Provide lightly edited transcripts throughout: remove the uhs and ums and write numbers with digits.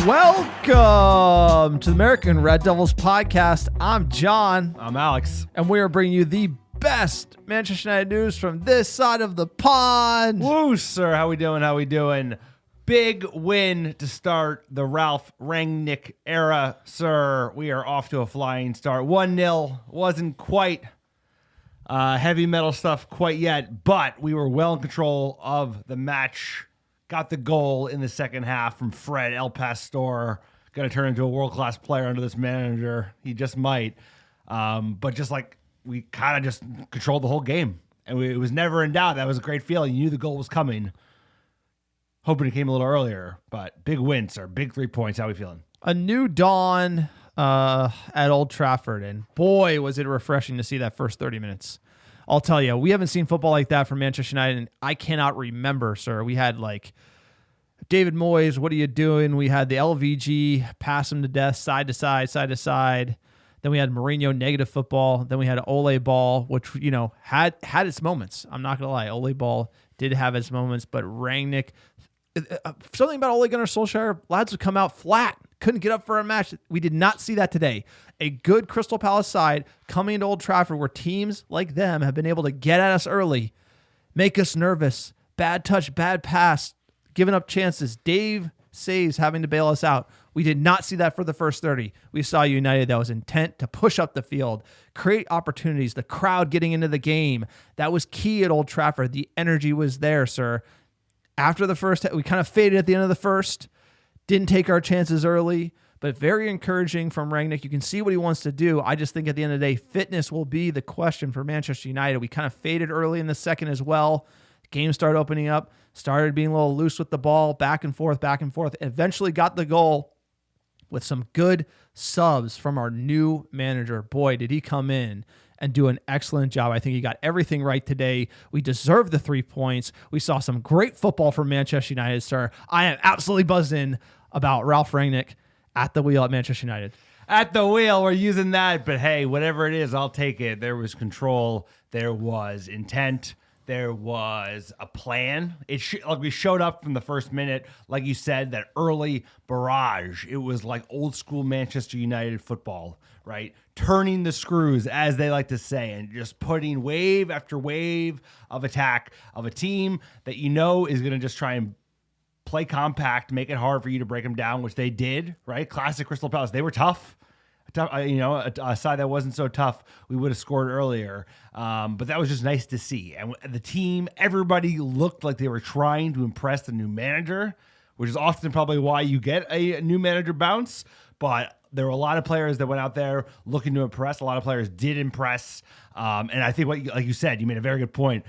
Welcome to the American Red Devils podcast. I'm John. I'm Alex. And we are bringing you the best Manchester United news from this side of the pond. Woo, sir. How we doing? Big win to start the Ralph Rangnick era, sir. We are off to a flying start. 1-0. Wasn't quite heavy metal stuff quite yet, but we were well in control of the match. Got the goal in the second half from Fred El Pastor. Going to turn into a world-class player under this manager. He just might. But just like we kind of just controlled the whole game. And it was never in doubt. That was a great feeling. You knew the goal was coming. Hoping it came a little earlier. But big win, sir. Big 3 points. How are we feeling? A new dawn at Old Trafford. And boy, was it refreshing to see that first 30 minutes. I'll tell you, we haven't seen football like that from Manchester United, and I cannot remember, sir. We had like David Moyes, what are you doing? We had the LVG, pass him to death, side to side, side to side. Then we had Mourinho, negative football. Then we had Ole ball, which, you know, had its moments. I'm not going to lie. Ole ball did have its moments, but Rangnick, something about Ole Gunnar Solskjaer, lads would come out flat, couldn't get up for a match. We did not see that today. A good Crystal Palace side coming into Old Trafford where teams like them have been able to get at us early, make us nervous, bad touch, bad pass, giving up chances, Dave saves having to bail us out. We did not see that for the first 30. We saw United that was intent to push up the field, create opportunities, the crowd getting into the game. That was key at Old Trafford. The energy was there, sir. After the first, we kind of faded at the end of the first, didn't take our chances early, but very encouraging from Rangnick. You can see what he wants to do. I just think at the end of the day, fitness will be the question for Manchester United. We kind of faded early in the second as well. Game started opening up, started being a little loose with the ball, back and forth, eventually got the goal with some good subs from our new manager. Boy, did he come in and do an excellent job. I think he got everything right today. We deserved the 3 points. We saw some great football from Manchester United, sir. I am absolutely buzzed in about Ralph Rangnick at the wheel at Manchester United. At the wheel, we're using that. But hey, whatever it is, I'll take it. There was control. There was intent. There was a plan. Like we showed up from the first minute, like you said, that early barrage. It was like old school Manchester United football, right? Turning the screws, as they like to say, and just putting wave after wave of attack of a team that you know is going to just try and play compact, make it hard for you to break them down, which they did, right? Classic Crystal Palace. They were tough. A side that wasn't so tough, we would have scored earlier. But that was just nice to see. And the team, everybody looked like they were trying to impress the new manager, which is often probably why you get a new manager bounce. But there were a lot of players that went out there looking to impress. A lot of players did impress. And I think, like you said, you made a very good point.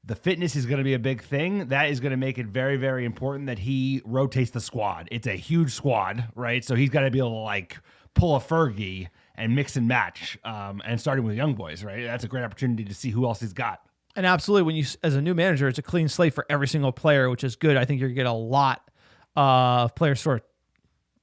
The fitness is going to be a big thing. That is going to make it very, very important that he rotates the squad. It's a huge squad, right? So he's got to be able to pull a Fergie and mix and match, and starting with young boys, right? That's a great opportunity to see who else he's got. And absolutely, when you, as a new manager, it's a clean slate for every single player, which is good. I think you're going to get a lot of players sort of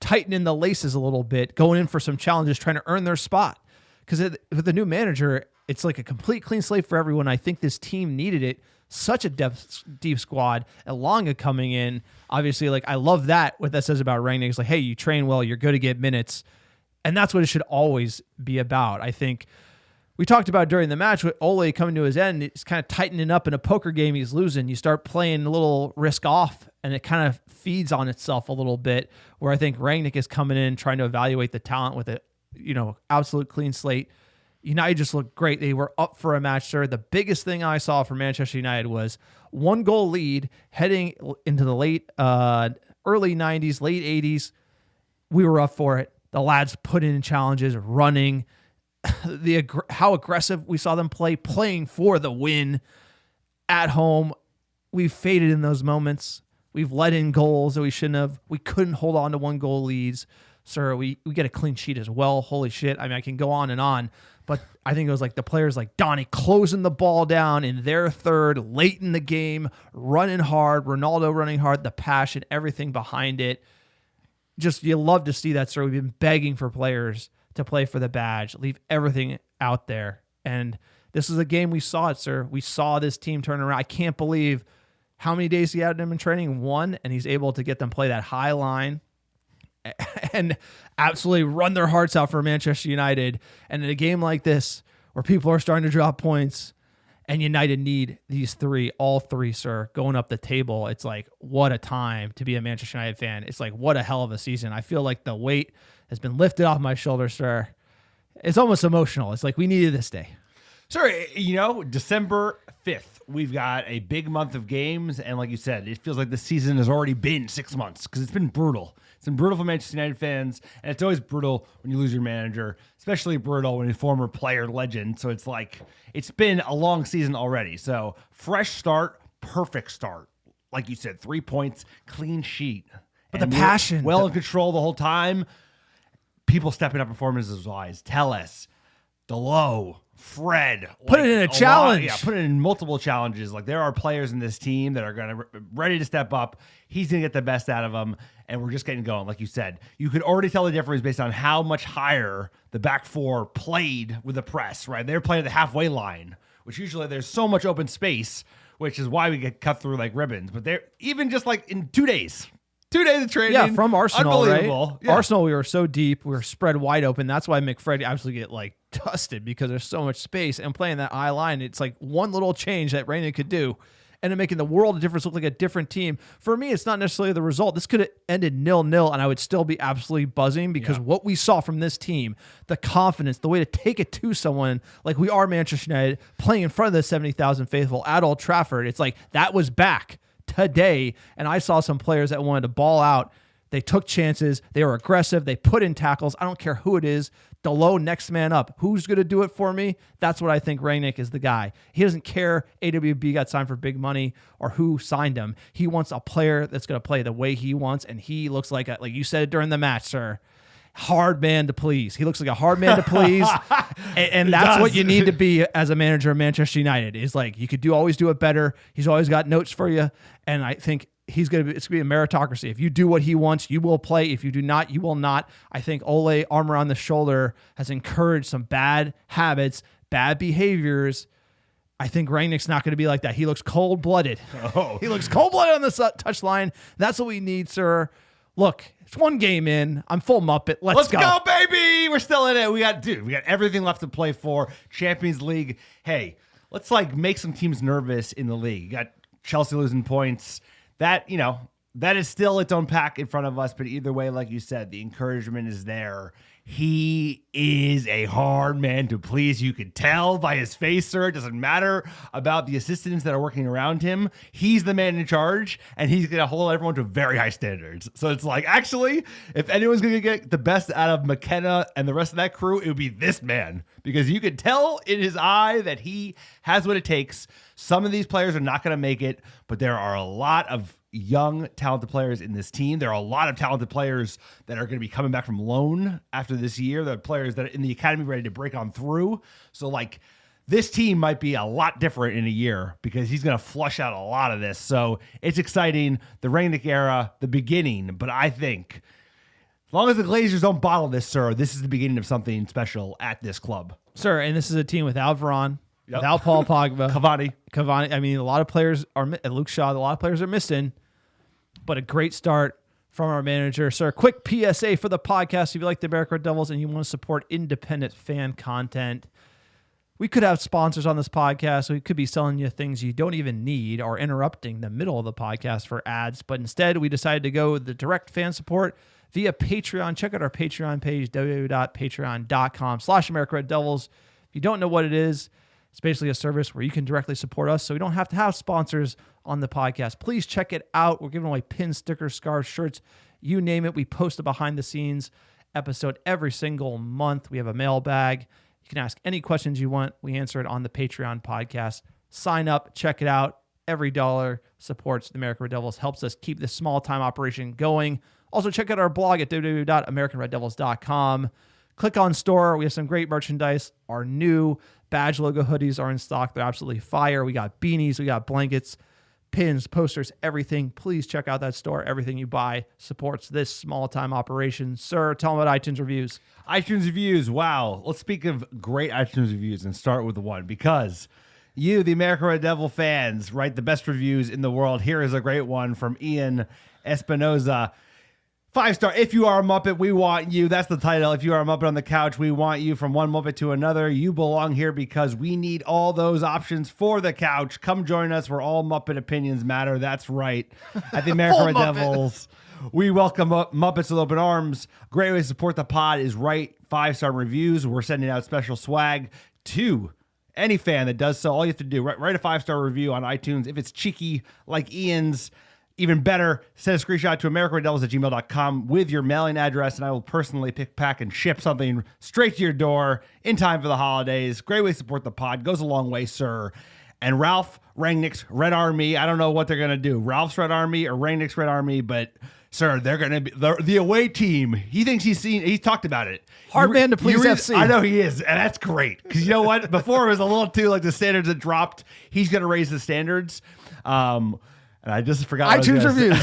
tightening the laces a little bit, going in for some challenges, trying to earn their spot. Because with the new manager, it's like a complete clean slate for everyone. I think this team needed it. Such a deep squad. Elanga coming in, obviously, I love that. What that says about Rangnick is hey, you train well, you're good to get minutes. And that's what it should always be about. I think we talked about during the match with Ole coming to his end. It's kind of tightening up in a poker game he's losing. You start playing a little risk off, and it kind of feeds on itself a little bit, where I think Rangnick is coming in trying to evaluate the talent with a absolute clean slate. United just looked great. They were up for a match, sir. The biggest thing I saw from Manchester United was 1-goal lead heading into the early 90s, late 80s. We were up for it. The lads put in challenges, running, how aggressive we saw them playing for the win at home. We've faded in those moments. We've let in goals that we shouldn't have. We couldn't hold on to 1-goal leads. Sir, we get a clean sheet as well. Holy shit. I mean, I can go on, but I think it was the players like Donny closing the ball down in their third, late in the game, running hard, Ronaldo running hard, the passion, everything behind it. Just, you love to see that, sir. We've been begging for players to play for the badge, leave everything out there. And this is a game we saw it, sir. We saw this team turn around. I can't believe how many days he had them in training. 1, and he's able to get them play that high line and absolutely run their hearts out for Manchester United. And in a game like this, where people are starting to drop points, and United need these all three, sir, going up the table. It's like, what a time to be a Manchester United fan. It's like, what a hell of a season. I feel like the weight has been lifted off my shoulders, sir. It's almost emotional. It's like we needed this day. Sir, December 5th, we've got a big month of games. And like you said, it feels like the season has already been 6 months because it's been brutal. It's been brutal for Manchester United fans. And it's always brutal when you lose your manager, especially brutal when you're a former player legend. So it's like, it's been a long season already. So fresh start, perfect start. Like you said, 3 points, clean sheet. But the passion. Well in control the whole time. People stepping up performances-wise. Telles, Delo, Fred. Put it in a challenge. Put it in multiple challenges. Like, there are players in this team that are going to ready to step up. He's going to get the best out of them, and we're just getting going. Like you said, you could already tell the difference based on how much higher the back four played with the press, right? They're playing at the halfway line, which usually there's so much open space, which is why we get cut through like ribbons. But they're even just like in 2 days. 2 days of training. Yeah, from Arsenal, unbelievable. right? Yeah. Arsenal, we were so deep. We were spread wide open. That's why McFred absolutely get like dusted because there's so much space. And playing that eye line, it's like one little change that Rangnick could do and it making the world of difference look like a different team. For me, it's not necessarily the result. This could have ended 0-0 and I would still be absolutely buzzing because what we saw from this team, the confidence, the way to take it to someone like we are Manchester United playing in front of the 70,000 faithful at Old Trafford. It's like that was back today. And I saw some players that wanted to ball out. They took chances. They were aggressive. They put in tackles. I don't care who it is. Delo, next man up. Who's going to do it for me? That's what I think Rangnick is the guy. He doesn't care AWB got signed for big money or who signed him. He wants a player that's going to play the way he wants, and he looks like you said it during the match, sir, hard man to please. He looks like a hard man to please, and that's what you need to be as a manager of Manchester United. Is like you could always do it better. He's always got notes for you, and I think it's going to be a meritocracy. If you do what he wants, you will play. If you do not, you will not. I think Ole, arm around the shoulder, has encouraged some bad habits, bad behaviors. I think Rangnick's not going to be like that. He looks cold-blooded. Oh. He looks cold-blooded on the touch line. That's what we need, sir. Look, it's one game in. I'm full Muppet. Let's go, baby. We're still in it. We got everything left to play for. Champions League. Hey, let's make some teams nervous in the league. You got Chelsea losing points. That is still its own pack in front of us. But either way, like you said, the encouragement is there. He is a hard man to please. You could tell by his face, sir. It doesn't matter about the assistants that are working around him. He's the man in charge, and he's going to hold everyone to very high standards. So it's like, actually, if anyone's going to get the best out of McKenna and the rest of that crew, it would be this man. Because you could tell in his eye that he has what it takes. Some of these players are not going to make it, but there are a lot of young, talented players in this team. There are a lot of talented players that are going to be coming back from loan after this year. There are players that are in the academy ready to break on through. So, this team might be a lot different in a year because he's going to flush out a lot of this. So, it's exciting. The Rangnick era, the beginning. But I think as long as the Glazers don't bottle this, sir, this is the beginning of something special at this club. Sir, and this is a team without Varane, without Paul Pogba. Cavani. I mean, a lot of players are, Luke Shaw, a lot of players are missing. But a great start from our manager. Sir, quick PSA for the podcast. If you like the American Red Devils and you want to support independent fan content, we could have sponsors on this podcast. We could be selling you things you don't even need or interrupting the middle of the podcast for ads. But instead, we decided to go the direct fan support via Patreon. Check out our Patreon page, www.patreon.com/American Red Devils. If you don't know what it is, it's basically a service where you can directly support us so we don't have to have sponsors on the podcast. Please check it out. We're giving away pins, stickers, scarves, shirts, you name it. We post a behind-the-scenes episode every single month. We have a mailbag. You can ask any questions you want. We answer it on the Patreon podcast. Sign up. Check it out. Every dollar supports the American Red Devils, helps us keep this small-time operation going. Also, check out our blog at www.americanreddevils.com. Click on store. We have some great merchandise. Our new badge logo hoodies are in stock. They're absolutely fire. We got beanies. We got blankets, pins, posters, everything. Please check out that store. Everything you buy supports this small-time operation. Sir, tell them about iTunes reviews. iTunes reviews. Wow. Let's speak of great iTunes reviews and start with the one because you, the American Red Devil fans, write the best reviews in the world. Here is a great one from Ian Espinoza. 5-star. If you are a Muppet, we want you. That's the title. If you are a Muppet on the couch, we want you. From one Muppet to another. You belong here because we need all those options for the couch. Come join us where all Muppet opinions matter. That's right. At the American Red Devils, we welcome Muppets with open arms. Great way to support the pod is write 5-star reviews. We're sending out special swag to any fan that does so. All you have to do, write a 5-star review on iTunes. If it's cheeky like Ian's, even better, send a screenshot to americanreddevils@gmail.com with your mailing address, and I will personally pick, pack, and ship something straight to your door in time for the holidays. Great way to support the pod. Goes a long way, sir. And Ralph Rangnick's Red Army, I don't know what they're going to do. Ralph's Red Army or Rangnick's Red Army, but, sir, they're going to be the away team. He thinks he's talked about it. Hard man to please FC. I know he is, and that's great. Because you know what? Before it was a little too, like, the standards had dropped. He's going to raise the standards. And I just forgot. iTunes reviews.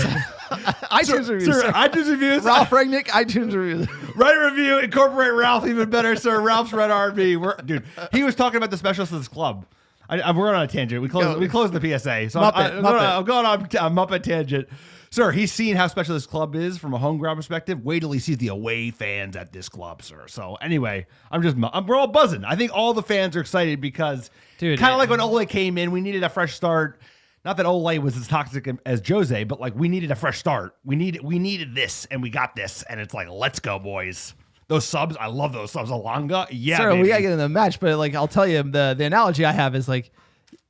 iTunes reviews. Sir, iTunes reviews. Ralph Rangnick, iTunes reviews. Write a review. Incorporate Ralph even better, sir. Ralph's Red Army. Dude, he was talking about the specials of this club. We're on a tangent. We closed the PSA. So I'm going on a Muppet tangent. Sir, he's seen how special this club is from a home ground perspective. Wait till he sees the away fans at this club, sir. So anyway, we're all buzzing. I think all the fans are excited because kind of like when Ole came in, we needed a fresh start. Not that Ole was as toxic as Jose, but like we needed a fresh start. We needed this, and we got this, and it's like, let's go, boys. Those subs, I love those subs. Alanga, yeah. Sir, baby. we gotta get in the match, but like I'll tell you, the analogy I have is like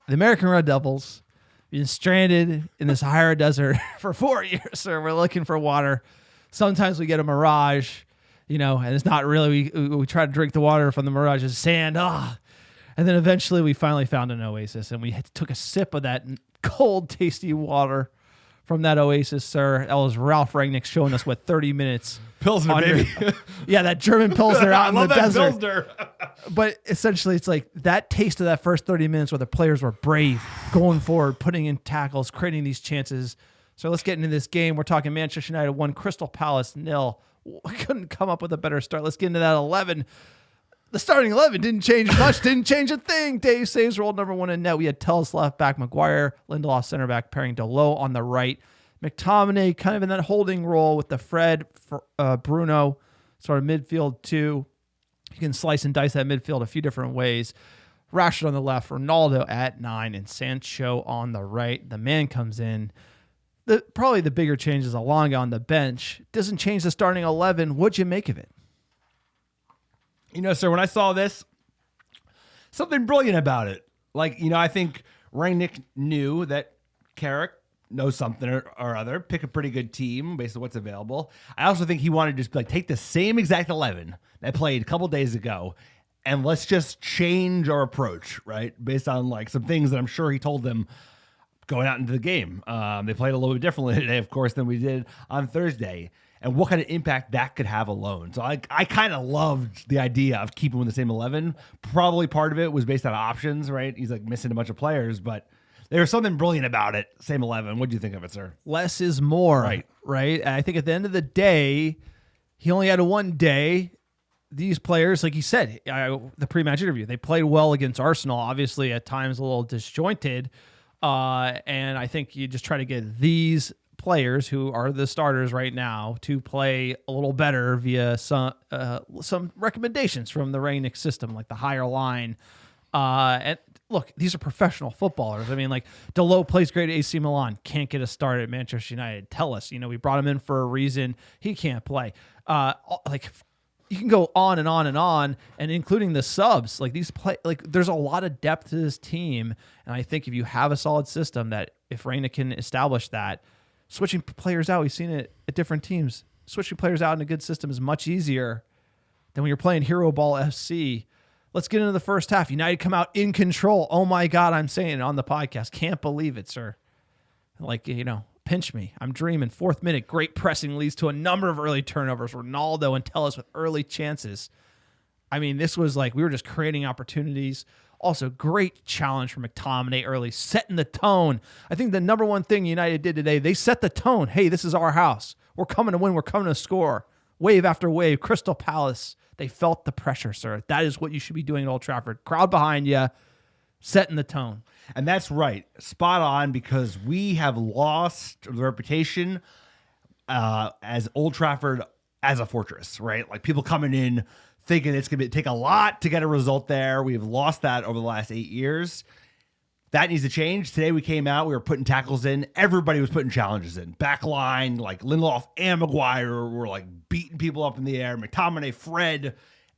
the American Red Devils being stranded in this Sahara desert for 4 years, sir. We're looking for water. Sometimes we get a mirage, and it's not really. We try to drink the water from the mirage as sand. And then eventually we finally found an oasis, and we took a sip of that cold, tasty water from that oasis, sir. That was Ralph Rangnick showing us what 30 minutes. Pilsner, baby. Yeah, that German Pilsner out in the desert. Pilsner. But essentially, it's like that taste of that first 30 minutes where the players were brave, going forward, putting in tackles, creating these chances. So let's get into this game. We're talking Manchester United 1, Crystal Palace 0. We couldn't come up with a better start. Let's get into that 11. The starting 11 didn't change much, didn't change a thing. Dave saves rolled number 1 in net. We had Telles left back, Maguire, Lindelof center back, pairing Delo on the right. McTominay kind of in that holding role with the Fred, Bruno, sort of midfield 2. You can slice and dice that midfield a few different ways. Rashford on the left, Ronaldo at 9, and Sancho on the right. The man comes in. Probably the bigger change is Alanga on the bench. Doesn't change the starting 11. What'd you make of it? Sir, when I saw this, something brilliant about it. Like, I think Rangnick knew that Carrick knows something or other, pick a pretty good team based on what's available. I also think he wanted to just take the same exact 11 that played a couple days ago, and let's just change our approach, right? Based on like some things that I'm sure he told them going out into the game. They played a little bit differently today, of course, than we did on Thursday. And what kind of impact that could have alone. So I kind of loved the idea of keeping with the same 11. Probably part of it was based on options, right? He's like missing a bunch of players, but there was something brilliant about it. Same 11. What do you think of it, sir? Less is more, right? I think at the end of the day, he only had 1 day. These players, like he said, the pre-match interview, they played well against Arsenal. Obviously, at times a little disjointed. And I think you just try to get these players who are the starters right now to play a little better via some recommendations from the Rangnick system, like the higher line. And look, these are professional footballers. I mean, like Delo plays great at AC Milan, can't get a start at Manchester United. Tell us, we brought him in for a reason. He can't play. You can go on and on and on, and including the subs. Like there's a lot of depth to this team, and I think if you have a solid system, that if Rangnick can establish that. Switching players out, we've seen it at different teams. Switching players out in a good system is much easier than when you're playing Hero Ball FC. Let's get into the first half. United come out in control. Oh my God, I'm saying it on the podcast. Can't believe it, sir. Like, pinch me. I'm dreaming. 4th minute, great pressing leads to a number of early turnovers. Ronaldo and Telles with early chances. I mean, this was like we were just creating opportunities. Also, great challenge from McTominay early, setting the tone. I think the number one thing United did today, they set the tone. Hey, this is our house. We're coming to win. We're coming to score. Wave after wave. Crystal Palace, they felt the pressure, sir. That is what you should be doing at Old Trafford. Crowd behind you, setting the tone. And that's right. Spot on, because we have lost the reputation as Old Trafford as a fortress, right? Like people coming in thinking it's going to take a lot to get a result there. We've lost that over the last 8 years. That needs to change. Today we came out, we were putting tackles in. Everybody was putting challenges in. Back line, like Lindelof and Maguire were like beating people up in the air. McTominay, Fred,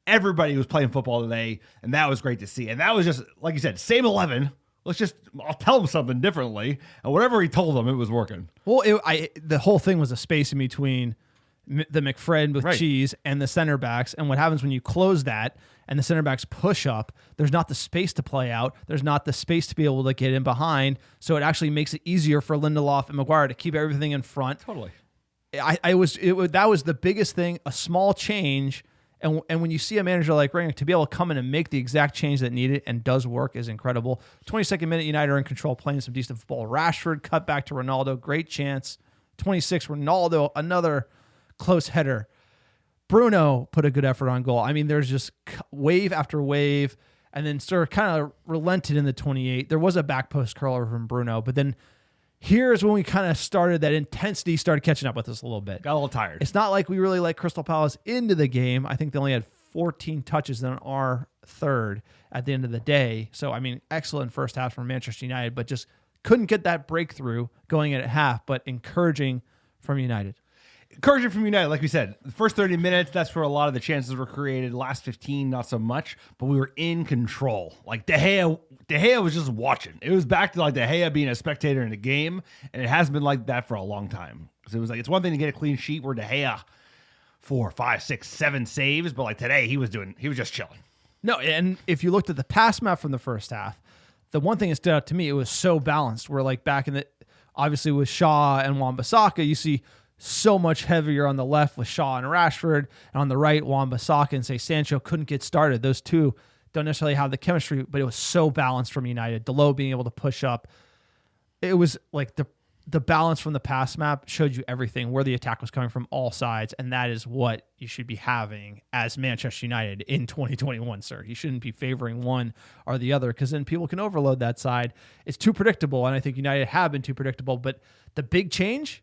everybody was playing football today, and that was great to see. And that was just, like you said, same 11. I'll tell them something differently. And whatever he told them, it was working. Well, the whole thing was a space in between the McFred with cheese and the center backs. And what happens when you close that and the center backs push up, there's not the space to play out. There's not the space to be able to get in behind. So it actually makes it easier for Lindelof and Maguire to keep everything in front. Totally. That was the biggest thing, a small change. And when you see a manager like Rangnick to be able to come in and make the exact change that needed and does work is incredible. 22nd minute, United are in control, playing some decent football. Rashford cut back to Ronaldo, great chance. 26, Ronaldo, another close header. Bruno put a good effort on goal. I mean, there's just wave after wave, and then sort of kind of relented in the 28. There was a back post curler from Bruno, but then here's when we kind of started, that intensity started catching up with us a little bit. Got a little tired. It's not like we really let Crystal Palace into the game. I think they only had 14 touches in our third at the end of the day. So, I mean, excellent first half from Manchester United, but just couldn't get that breakthrough going in at half, but encouraging from United. Encouraging from United, like we said, the first 30 minutes, that's where a lot of the chances were created. Last 15, not so much, but we were in control. Like De Gea was just watching. It was back to like De Gea being a spectator in a game, and it has been like that for a long time. So it was like, it's one thing to get a clean sheet where De Gea 4, 5, 6, 7 saves, but like today he was just chilling. No, and if you looked at the pass map from the first half, the one thing that stood out to me, it was so balanced. Where like back in the, obviously with Shaw and Wan-Bissaka, you see so much heavier on the left with Shaw and Rashford, and on the right, Wan-Bissaka and say Sancho couldn't get started. Those two don't necessarily have the chemistry, but it was so balanced from United. Delo being able to push up. It was like the balance from the pass map showed you everything, where the attack was coming from all sides, and that is what you should be having as Manchester United in 2021, sir. You shouldn't be favoring one or the other, because then people can overload that side. It's too predictable, and I think United have been too predictable, but the big change,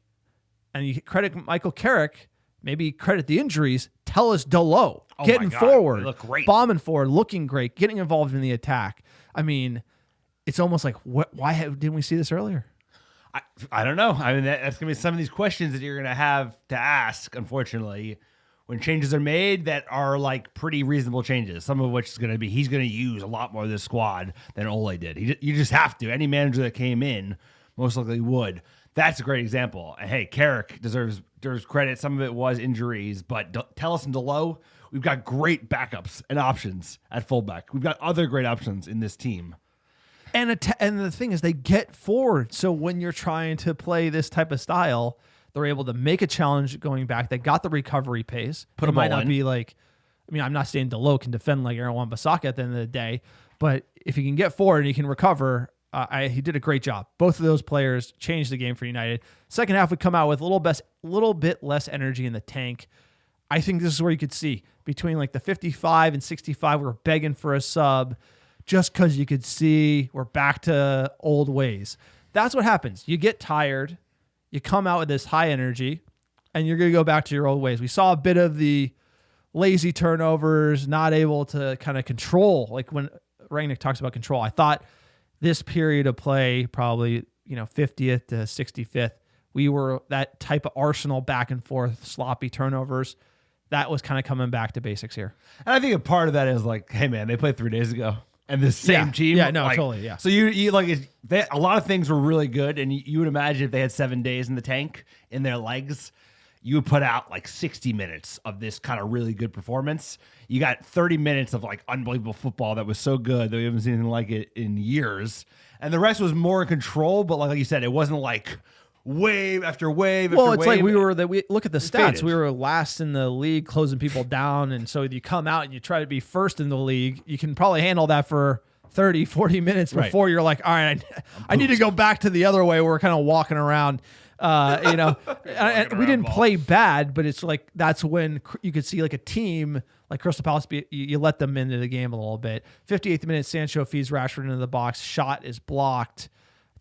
and you credit Michael Carrick, maybe credit the injuries, tell us Delo getting forward, they look great, bombing forward, looking great, getting involved in the attack. I mean, it's almost like, why didn't we see this earlier? I don't know. I mean, that's going to be some of these questions that you're going to have to ask, unfortunately, when changes are made that are like pretty reasonable changes, some of which is going to be he's going to use a lot more of this squad than Ole did. You just have to. Any manager that came in most likely would. That's a great example. And hey, Carrick deserves credit. Some of it was injuries, but Telles and Delo, we've got great backups and options at fullback. We've got other great options in this team. And the thing is, they get forward. So when you're trying to play this type of style, they're able to make a challenge going back. They got the recovery pace. Put them all in. Might not be like, I mean, I'm not saying Delo can defend like Aaron Wan-Bissaka at the end of the day, but if he can get forward and he can recover, he did a great job. Both of those players changed the game for United. Second half would come out with a little bit less energy in the tank. I think this is where you could see between like the 55 and 65, we were begging for a sub just because you could see we're back to old ways. That's what happens. You get tired, you come out with this high energy, and you're going to go back to your old ways. We saw a bit of the lazy turnovers, not able to kind of control. Like when Rangnick talks about control, I thought this period of play, probably 50th to 65th, we were that type of Arsenal back and forth, sloppy turnovers. That was kind of coming back to basics here. And I think a part of that is like, hey man, they played 3 days ago, and this same team. Yeah, no, like, totally. Yeah. So you like a lot of things were really good, and you would imagine if they had 7 days in the tank in their legs, you would put out like 60 minutes of this kind of really good performance. You got 30 minutes of like unbelievable football that was so good that we haven't seen anything like it in years. And the rest was more in control, but like you said, it wasn't like wave after wave after wave. Well, it's like we look at the stats. Faded. We were last in the league, closing people down. And so you come out and you try to be first in the league. You can probably handle that for 30, 40 minutes before you're like, all right, I need to go back to the other way where we're kind of walking around. We didn't play bad, but it's like that's when you could see like a team like Crystal Palace, you let them into the game a little bit. 58th minute, Sancho feeds Rashford into the box. Shot is blocked.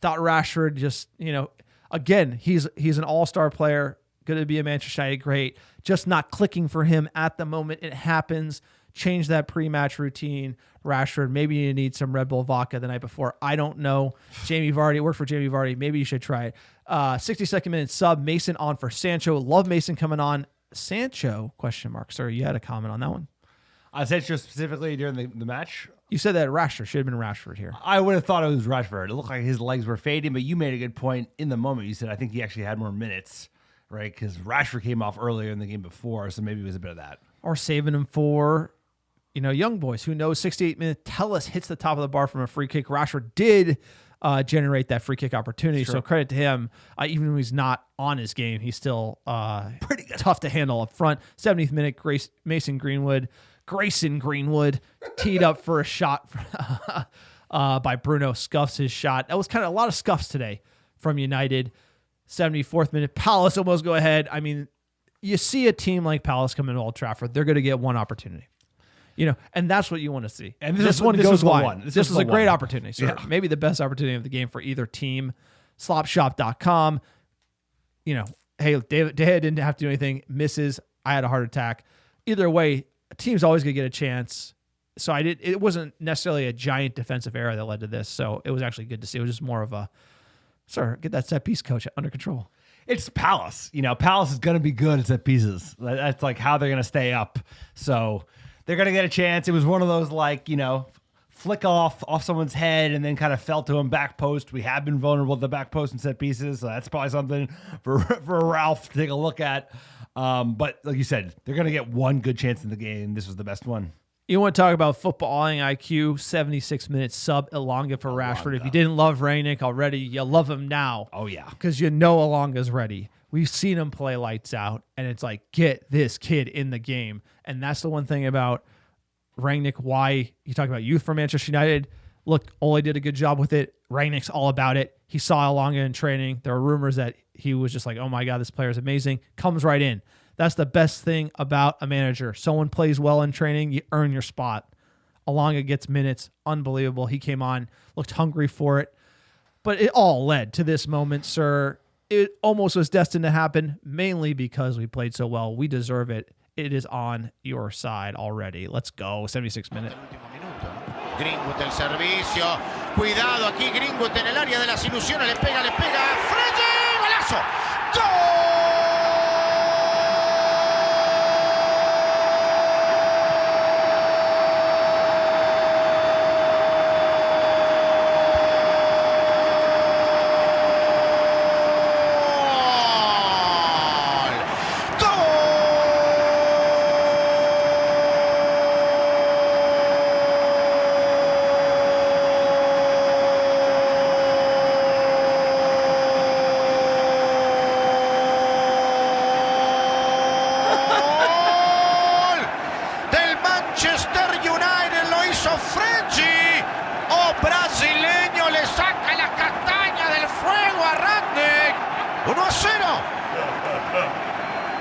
Thought Rashford just, again, he's an all-star player. Going to be a Manchester United great. Just not clicking for him at the moment. It happens. Change that pre-match routine. Rashford, maybe you need some Red Bull vodka the night before. I don't know. Jamie Vardy, worked for Jamie Vardy. Maybe you should try it. 62nd minute sub. Mason on for Sancho. Love Mason coming on. Sancho, ? Sir, you had a comment on that one? Sancho specifically during the match? You said that Rashford should have been Rashford here. I would have thought it was Rashford. It looked like his legs were fading, but you made a good point in the moment. You said, I think he actually had more minutes, right? Because Rashford came off earlier in the game before, so maybe it was a bit of that. Or saving him for, young boys. Who knows? 68 minutes. Tellus hits the top of the bar from a free kick. Rashford did generate that free kick opportunity, so credit to him. Even when he's not on his game, he's still pretty good. Tough to handle up front. 70th minute, Grayson Greenwood teed up for a shot by Bruno. Scuffs his shot. That was kind of a lot of scuffs today from United. 74th minute, Palace almost go ahead. I mean, you see a team like Palace come into Old Trafford, they're going to get one opportunity. And that's what you want to see. And this one goes wide. This was a great one. opportunity. So maybe the best opportunity of the game for either team. Slopshop.com. Hey, De Gea didn't have to do anything. Misses. I had a heart attack. Either way, a team's always going to get a chance. So it wasn't necessarily a giant defensive error that led to this. So it was actually good to see. It was just more of a, sir, get that set piece coach under control. It's Palace. Palace is going to be good at set pieces. That's like how they're going to stay up. So they're going to get a chance. It was one of those flick off someone's head and then kind of fell to him back post. We have been vulnerable to the back post and set pieces. So that's probably something for Ralph to take a look at. But like you said, they're going to get one good chance in the game. This was the best one. You want to talk about footballing IQ, 76 minutes sub Elanga for Rashford. If you didn't love Rangnick already, you love him now. Oh, yeah. Because Elanga's ready. We've seen him play lights out, and it's like, get this kid in the game. And that's the one thing about Rangnick, why you talk about youth for Manchester United. Look, Ole did a good job with it. Rangnick's all about it. He saw Elanga in training. There were rumors that he was just like, oh my God, this player is amazing. Comes right in. That's the best thing about a manager. Someone plays well in training, you earn your spot. Elanga gets minutes. Unbelievable. He came on, looked hungry for it. But it all led to this moment, sir. It almost was destined to happen, mainly because we played so well. We deserve it. It is on your side already. Let's go. 76 minutes. Greenwood el servicio. Cuidado aquí, Greenwood en el área de las ilusiones. Le pega. Freddy, golazo. ¡Gol!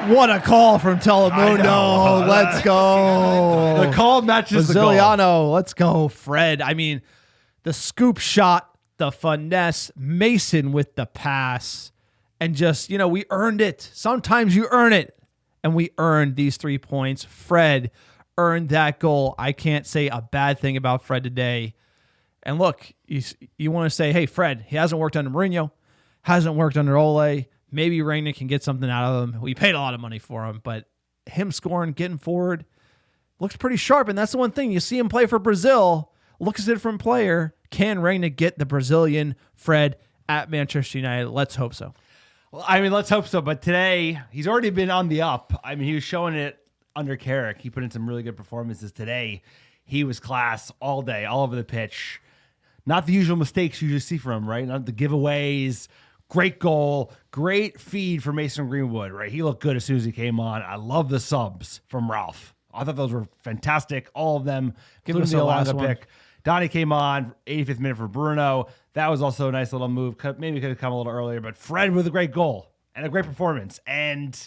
What a call from Telemundo. Let's go. The call matches the goal. Zlatan, let's go, Fred. I mean, the scoop shot, the finesse, Mason with the pass, and just, we earned it. Sometimes you earn it, and we earned these 3 points. Fred earned that goal. I can't say a bad thing about Fred today. And look, you want to say, hey, Fred, he hasn't worked under Mourinho, hasn't worked under Ole. Maybe Rangnick can get something out of him. We paid a lot of money for him, but him scoring, getting forward, looks pretty sharp. And that's the one thing. You see him play for Brazil, looks a different player. Can Rangnick get the Brazilian Fred at Manchester United? Let's hope so. Well, let's hope so. But today, he's already been on the up. He was showing it under Carrick. He put in some really good performances today. He was class all day, all over the pitch. Not the usual mistakes you just see from him, right? Not the giveaways. Great goal, great feed for Mason Greenwood, right? He looked good as soon as he came on. I love the subs from Ralph. I thought those were fantastic, all of them. Give us the last one. Pick. Donnie came on, 85th minute for Bruno. That was also a nice little move. Maybe could have come a little earlier, but Fred with a great goal and a great performance. And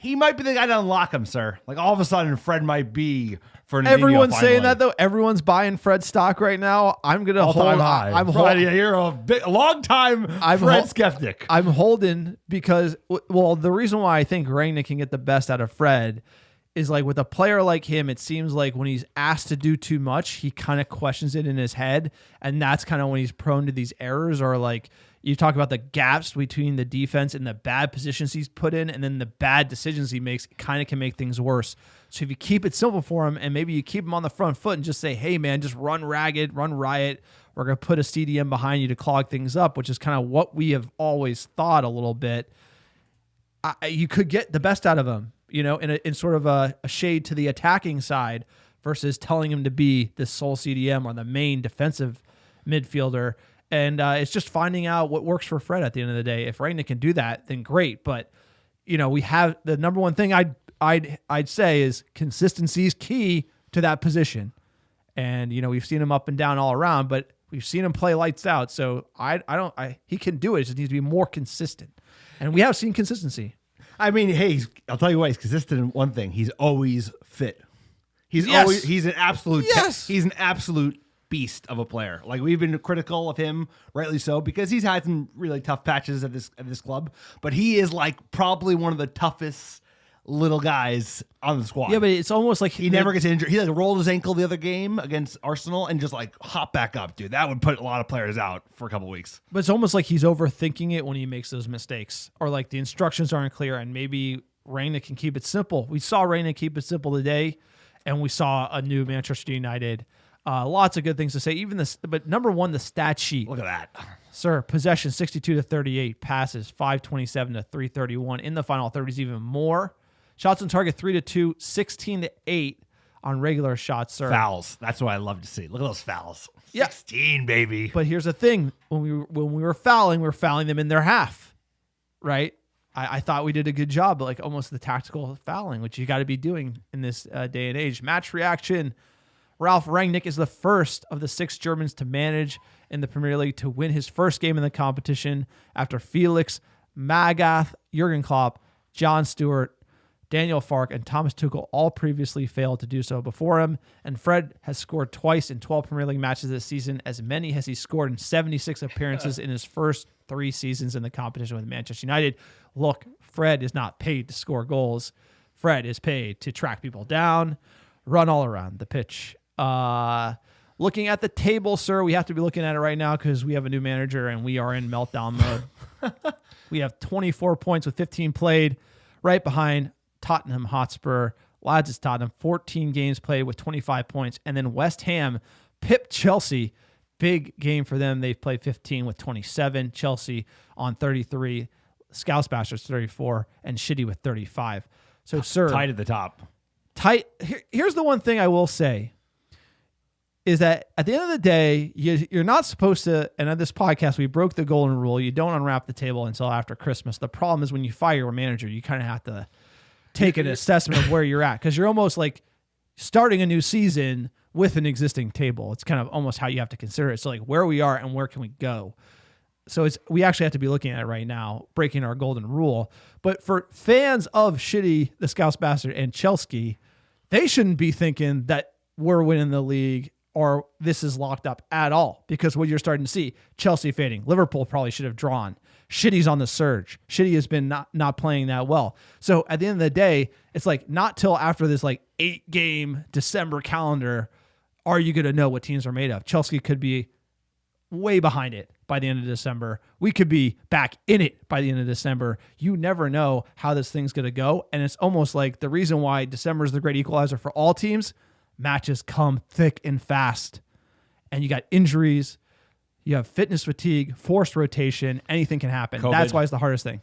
He might be the guy to unlock him, sir. Like all of a sudden, Fred might be for Everyone's saying that though. Everyone's buying Fred stock right now. I'm gonna hold. I'm holding. You're a long time Fred skeptic. I'm holding because the reason why I think Rangnick can get the best out of Fred is like with a player like him, it seems like when he's asked to do too much, he kind of questions it in his head, and that's kind of when he's prone to these errors or like. You talk about the gaps between the defense and the bad positions he's put in and then the bad decisions he makes kind of can make things worse. So if you keep it simple for him and maybe you keep him on the front foot and just say, hey, man, just run ragged, run riot. We're going to put a CDM behind you to clog things up, which is kind of what we have always thought a little bit. You could get the best out of him, in sort of a shade to the attacking side versus telling him to be the sole CDM or the main defensive midfielder. And it's just finding out what works for Fred at the end of the day. If Rangnick can do that, then great. But we have the number one thing I'd say is consistency is key to that position. And we've seen him up and down all around, but we've seen him play lights out. So he can do it. It just needs to be more consistent. And we have seen consistency. I mean, hey, I'll tell you what, he's consistent in one thing. He's always fit. He's an absolute he's an absolute beast of a player. Like we've been critical of him, rightly so, because he's had some really tough patches at this club. But he is like probably one of the toughest little guys on the squad. Yeah, but it's almost like he never gets injured. He like rolled his ankle the other game against Arsenal and just like hop back up, dude. That would put a lot of players out for a couple of weeks. But it's almost like he's overthinking it when he makes those mistakes, or like the instructions aren't clear, and maybe Rangnick can keep it simple. We saw Rangnick keep it simple today, and we saw a new Manchester United. Lots of good things to say. Even this, but number one, the stat sheet. Look at that, sir. Possession 62-38, passes 527-331. In the final 30s, even more. Shots on target 3-2, 16-8 on regular shots, sir. Fouls. That's what I love to see. Look at those fouls. 16, baby. But here's the thing: when we were fouling, them in their half, right? I thought we did a good job, but like almost the tactical fouling, which you got to be doing in this day and age. Match reaction. Ralf Rangnick is the first of the 6 Germans to manage in the Premier League to win his first game in the competition after Felix Magath, Jurgen Klopp, John Stewart, Daniel Farke, and Thomas Tuchel all previously failed to do so before him. And Fred has scored twice in 12 Premier League matches this season. As many as he scored in 76 appearances in his first 3 seasons in the competition with Manchester United. Look, Fred is not paid to score goals. Fred is paid to track people down, run all around the pitch. Looking at the table, sir, we have to be looking at it right now because we have a new manager and we are in meltdown mode. We have 24 points with 15 played, right behind Tottenham Hotspur. Lads, it's Tottenham, 14 games played with 25 points. And then West Ham pipped Chelsea. Big game for them. They've played 15 with 27. Chelsea on 33. Scouse Bastards 34. And Shitty with 35. So, sir. Tight at the top. Tight. Here's the one thing I will say. Is that at the end of the day, you're not supposed to, and on this podcast, we broke the golden rule. You don't unwrap the table until after Christmas. The problem is when you fire a manager, you kind of have to take an assessment of where you're at because you're almost like starting a new season with an existing table. It's kind of almost how you have to consider it. So like where we are and where can we go? So we actually have to be looking at it right now, breaking our golden rule. But for fans of Shitty, the Scouse Bastard, and Chelsea, they shouldn't be thinking that we're winning the league or this is locked up at all because what you're starting to see, Chelsea fading. Liverpool probably should have drawn. Shitty's on the surge. Shitty has been not playing that well. So at the end of the day, it's like not till after this like 8-game December calendar are you going to know what teams are made of. Chelsea could be way behind it by the end of December. We could be back in it by the end of December. You never know how this thing's going to go. And it's almost like the reason why December is the great equalizer for all teams. Matches come thick and fast, and you got injuries, you have fitness fatigue, forced rotation, anything can happen. COVID. That's why it's the hardest thing.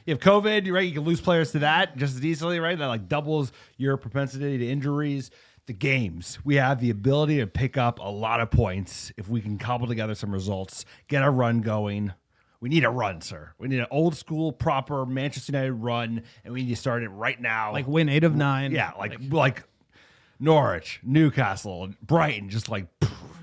You have COVID, right? You can lose players to that just as easily, right? That like doubles your propensity to injuries. The games, we have the ability to pick up a lot of points if we can cobble together some results, get a run going. We need a run, sir. We need an old school, proper Manchester United run, and we need to start it right now. Like win 8 of 9. Yeah, like Norwich, Newcastle, Brighton, just like,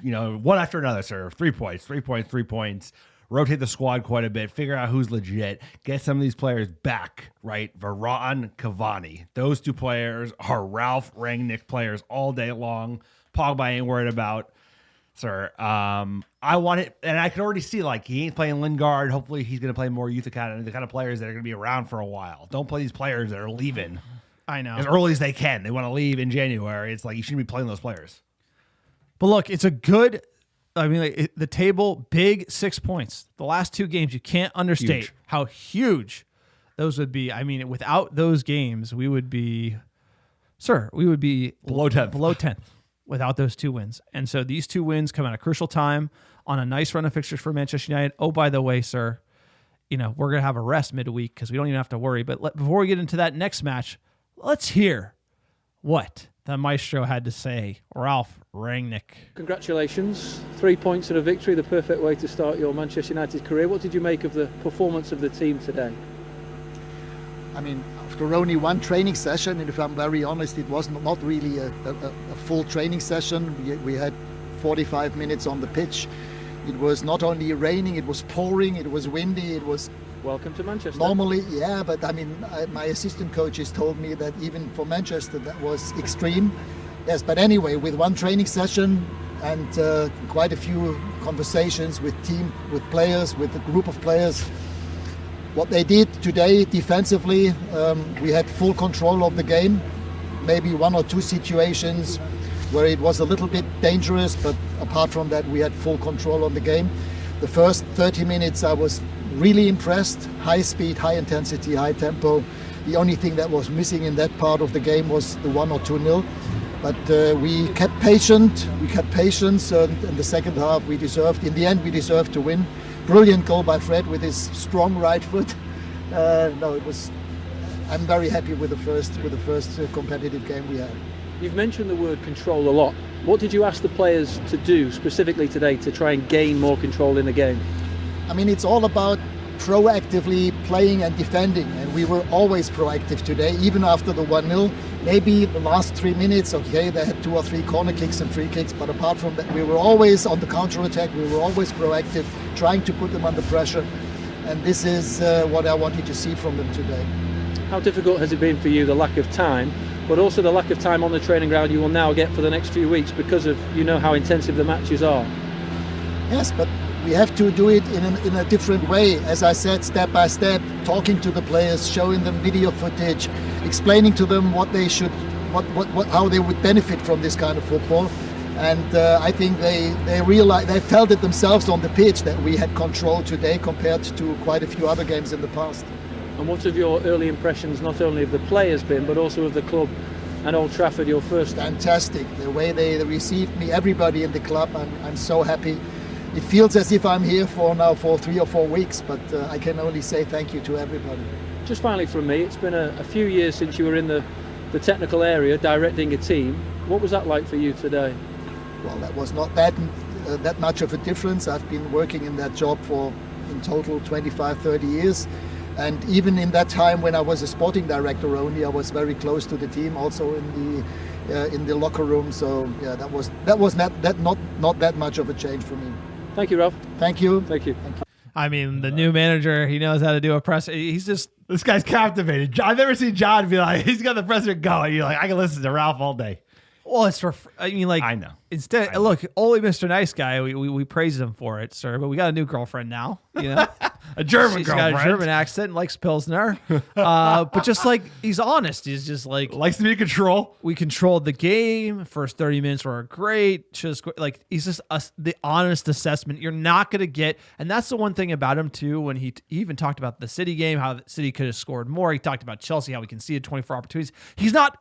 one after another, sir. 3 points, 3 points, 3 points. rotate the squad quite a bit, figure out who's legit, get some of these players back, right? Varane, Cavani. Those two players are Ralph Rangnick players all day long. Pogba ain't worried about. Sir, I want it, and I can already see, like, he ain't playing Lingard. Hopefully he's going to play more youth academy, the kind of players that are going to be around for a while. Don't play these players that are leaving I know. as early as they can. They want to leave in January. It's like you shouldn't be playing those players. But look, it's a good, the table, big 6 points. The last 2 games, you can't understate Huge. how huge those would be. I mean, without those games, we would be Below 10th. Below 10th without those 2 wins. And so these 2 wins come at a crucial time on a nice run of fixtures for Manchester United. Oh, by the way, sir, we're going to have a rest midweek because we don't even have to worry. But before we get into that next match, let's hear what the maestro had to say, Ralph Rangnick. Congratulations, 3 points and a victory, the perfect way to start your Manchester United career. What did you make of the performance of the team today? I mean, after only one training session, and if I'm very honest, it was not really a full training session. We had 45 minutes on the pitch. It was not only raining, it was pouring, it was windy, it was... Welcome to Manchester. Normally, yeah, but I mean, my assistant coaches told me that even for Manchester, that was extreme. Yes, but anyway, with one training session and quite a few conversations with players, with a group of players, what they did today defensively, we had full control of the game. Maybe 1 or 2 situations where it was a little bit dangerous, but apart from that, we had full control on the game. The first 30 minutes, I was really impressed. High speed, high intensity, high tempo. The only thing that was missing in that part of the game was the 1 or 2-0. But we kept patient. We kept patience, and in the second half, in the end, we deserved to win. Brilliant goal by Fred with his strong right foot. I'm very happy with the first competitive game we had. You've mentioned the word control a lot. What did you ask the players to do specifically today to try and gain more control in the game? I mean, it's all about proactively playing and defending, and we were always proactive today, even after the 1-0. Maybe the last 3 minutes, okay, they had 2 or 3 corner kicks and free kicks, but apart from that, we were always on the counter-attack, we were always proactive, trying to put them under pressure, and this is what I wanted to see from them today. How difficult has it been for you, the lack of time, but also the lack of time on the training ground you will now get for the next few weeks because of, how intensive the matches are? Yes, but we have to do it in a different way. As I said, step by step, talking to the players, showing them video footage, explaining to them what they should, how they would benefit from this kind of football. And I think they realize, they felt it themselves on the pitch that we had control today compared to quite a few other games in the past. And what have your early impressions, not only of the players been, but also of the club and Old Trafford, your first? Fantastic. The way they received me, everybody in the club, I'm so happy. It feels as if I'm here for 3 or 4 weeks, but I can only say thank you to everybody. Just finally from me, it's been a few years since you were in the technical area directing a team. What was that like for you today? Well, that was not that much of a difference. I've been working in that job for in total 25, 30 years. And even in that time when I was a sporting director only, I was very close to the team, also in the locker room. So yeah, that was not that much of a change for me. Thank you, Ralph. Thank you. Thank you. I mean, the new manager, he knows how to do a press. He's just... This guy's captivated. I've never seen John be like, he's got the presser going. You're like, I can listen to Ralph all day. Well, it's I know. Instead, look, only Mr. Nice Guy, we praised him for it, sir. But we got a new girlfriend now. A German She's girlfriend. got a German accent and likes Pilsner. But just like, he's honest. He's just like... Likes to be in control. We controlled the game. First 30 minutes were great. Just like, he's just the honest assessment. You're not going to get... And that's the one thing about him, too, when he even talked about the City game, how the City could have scored more. He talked about Chelsea, how we conceded 24 opportunities. He's not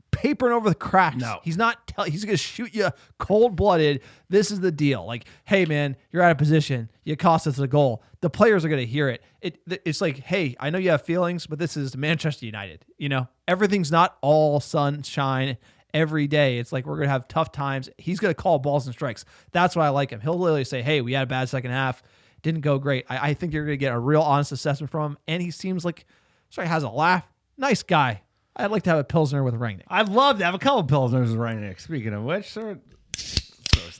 papering over the cracks. No. He's not he's going to shoot you cold-blooded. This is the deal. Like, hey, man, you're out of position. You cost us a goal. The players are going to hear it. It's like, hey, I know you have feelings, but this is Manchester United. Everything's not all sunshine every day. It's like we're going to have tough times. He's going to call balls and strikes. That's why I like him. He'll literally say, hey, we had a bad second half. Didn't go great. I think you're going to get a real honest assessment from him. And he seems like, has a laugh. Nice guy. I'd like to have a Pilsner with Rangnick. I'd love to have a couple of Pilsners with Rangnick. Speaking of which, sir,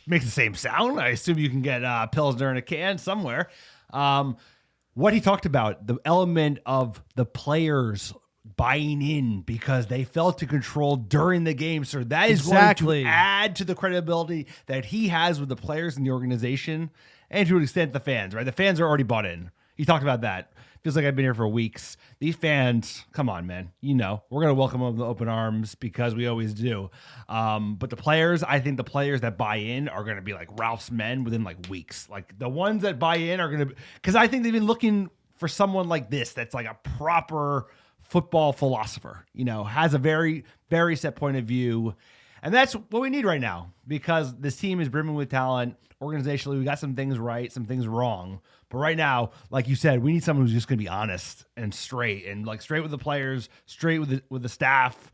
makes the same sound. I assume you can get Pilsner in a can somewhere. What he talked about, the element of the players buying in because they felt to control during the game. So that is going to add to the credibility that he has with the players in the organization and to an extent the fans, right? The fans are already bought in. He talked about that. Feels like I've been here for weeks. These fans, come on, man. You know, we're going to welcome them with open arms because we always do. But the players, I think the players that buy in are going to be like Ralph's men within like weeks. Like the ones that buy in are going to, because I think they've been looking for someone like this that's like a proper football philosopher, you know, has a very, very set point of view. And that's what we need right now because this team is brimming with talent. Organizationally, we got some things right, some things wrong. But right now, like you said, we need someone who's just going to be honest and straight with the players, straight with the staff,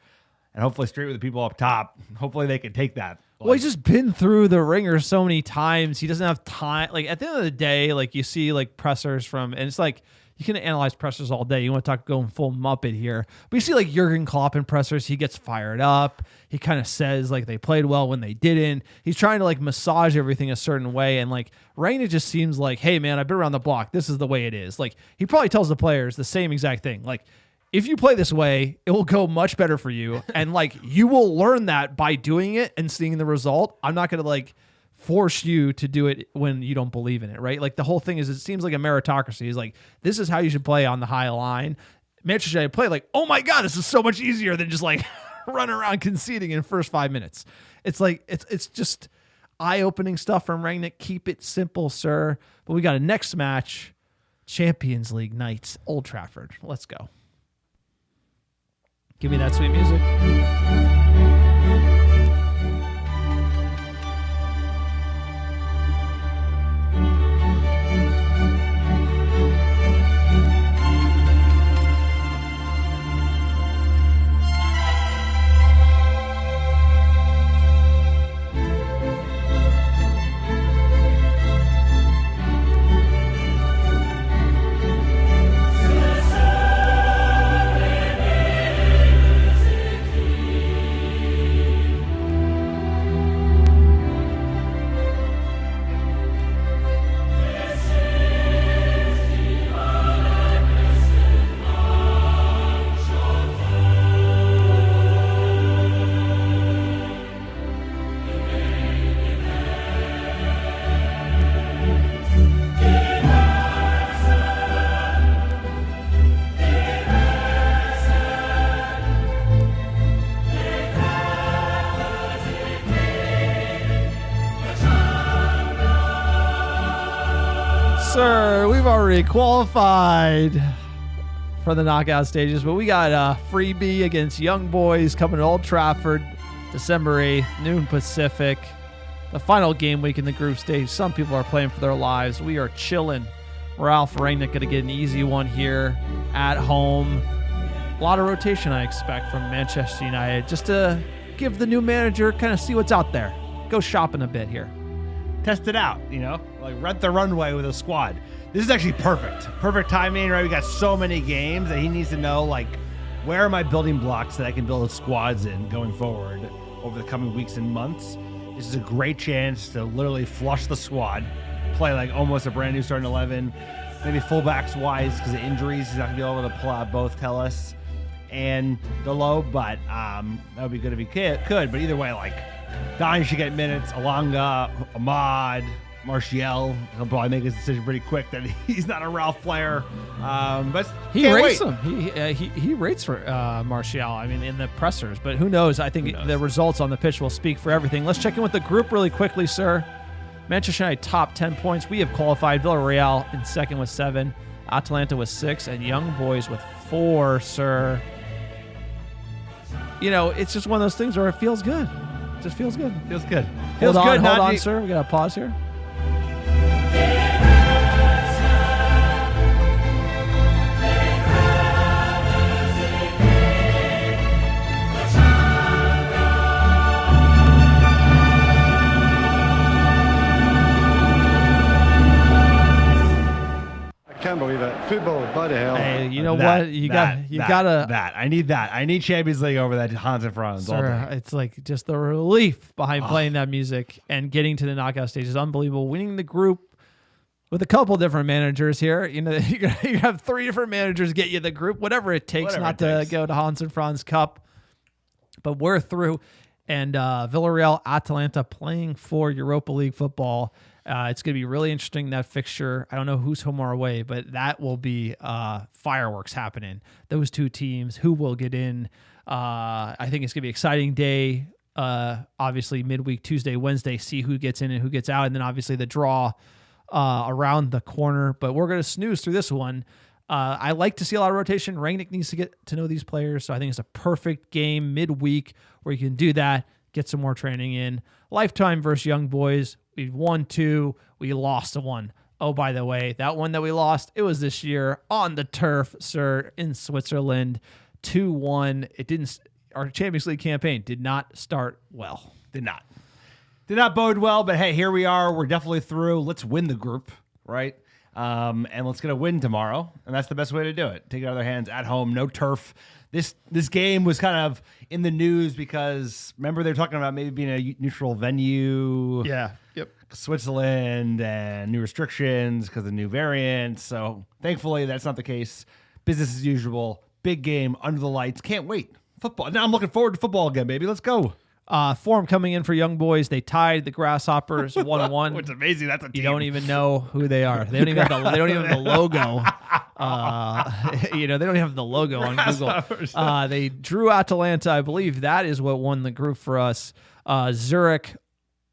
and hopefully straight with the people up top. Hopefully they can take that. Well, he's just been through the ringer so many times. He doesn't have time. Like at the end of the day, like you see like pressers and it's like, you can analyze pressers all day. You want to talk going full Muppet here. But you see like Jurgen Klopp in pressers, he gets fired up. He kind of says like they played well when they didn't. He's trying to like massage everything a certain way. And like Rangnick just seems like, hey man, I've been around the block. This is the way it is. Like he probably tells the players the same exact thing. Like if you play this way, it will go much better for you. And like you will learn that by doing it and seeing the result. I'm not going to like force you to do it when you don't believe in it, right? Like the whole thing is it seems like a meritocracy. It's like, this is how you should play on the high line. Manchester United play like, oh my God, this is so much easier than just like running around conceding in the first 5 minutes. It's like, it's just eye-opening stuff from Rangnick. Keep it simple, sir. But we got a next match, Champions League nights, Old Trafford. Let's go. Give me that sweet music. Sir, we've already qualified for the knockout stages, but we got a freebie against Young Boys coming to Old Trafford December 8th, noon Pacific. The final game week in the group stage. Some people are playing for their lives. We are chilling. Ralph Rangnick going to get an easy one here at home. A lot of rotation I expect from Manchester United just to give the new manager kind of see what's out there. Go shopping a bit here. Test it out, you know, like rent the runway with a squad. This is actually perfect timing, right? We got so many games that he needs to know, like, where are my building blocks that I can build squads in going forward over the coming weeks and months. This is a great chance to literally flush the squad, play like almost a brand new starting 11, maybe fullbacks wise because of injuries. He's not gonna be able to pull out both Telles and Delo, but that would be good if he could. But either way, like, Donnie should get minutes. Alanga, Ahmad, Martial. He'll probably make his decision pretty quick that he's not a Ralph player. But he rates him. He rates for Martial. I mean, in the pressers. But who knows? I think the results on the pitch will speak for everything. Let's check in with the group really quickly, sir. Manchester United top 10 points. We have qualified. Villarreal in second with 7. Atalanta with 6. And Young Boys with 4, sir. You know, it's just one of those things where it feels good. It just feels good. Feels good. Hold on, sir. We got to pause here. Can't believe it. Football, bloody hell. Hey, you know what? You gotta. I need that. I need Champions League over that Hans and Franz. Sir, it's like just the relief behind playing that music and getting to the knockout stage is unbelievable. Winning the group with a couple different managers here. You know, you have 3 different managers get you the group, whatever it takes to go to Hans and Franz Cup. But we're through, and Villarreal, Atalanta playing for Europa League football. It's going to be really interesting, that fixture. I don't know who's home or away, but that will be fireworks happening. Those 2 teams, who will get in. I think it's going to be an exciting day. Obviously, midweek, Tuesday, Wednesday, see who gets in and who gets out, and then obviously the draw around the corner. But we're going to snooze through this one. I like to see a lot of rotation. Rangnick needs to get to know these players, so I think it's a perfect game midweek where you can do that, get some more training in. Lifetime versus Young Boys. We've won 2. We lost 1. Oh, by the way, that one that we lost, it was this year on the turf, sir, in Switzerland. 2-1. It didn't. Our Champions League campaign did not start well. Did not bode well, but hey, here we are. We're definitely through. Let's win the group, right? And let's get a win tomorrow, and that's the best way to do it. Take it out of their hands at home, no turf. This game was kind of in the news because remember they were talking about maybe being a neutral venue. Yeah. Yep. Switzerland and new restrictions because of the new variant. So thankfully that's not the case. Business as usual. Big game under the lights. Can't wait. Football. Now I'm looking forward to football again, baby. Let's go. Form coming in for Young Boys. They tied the Grasshoppers 1-1. It's amazing. That's a team. You don't even know who they are. They don't even have the logo. They don't even have the logo on Google. They drew Atalanta. I believe that is what won the group for us. Zurich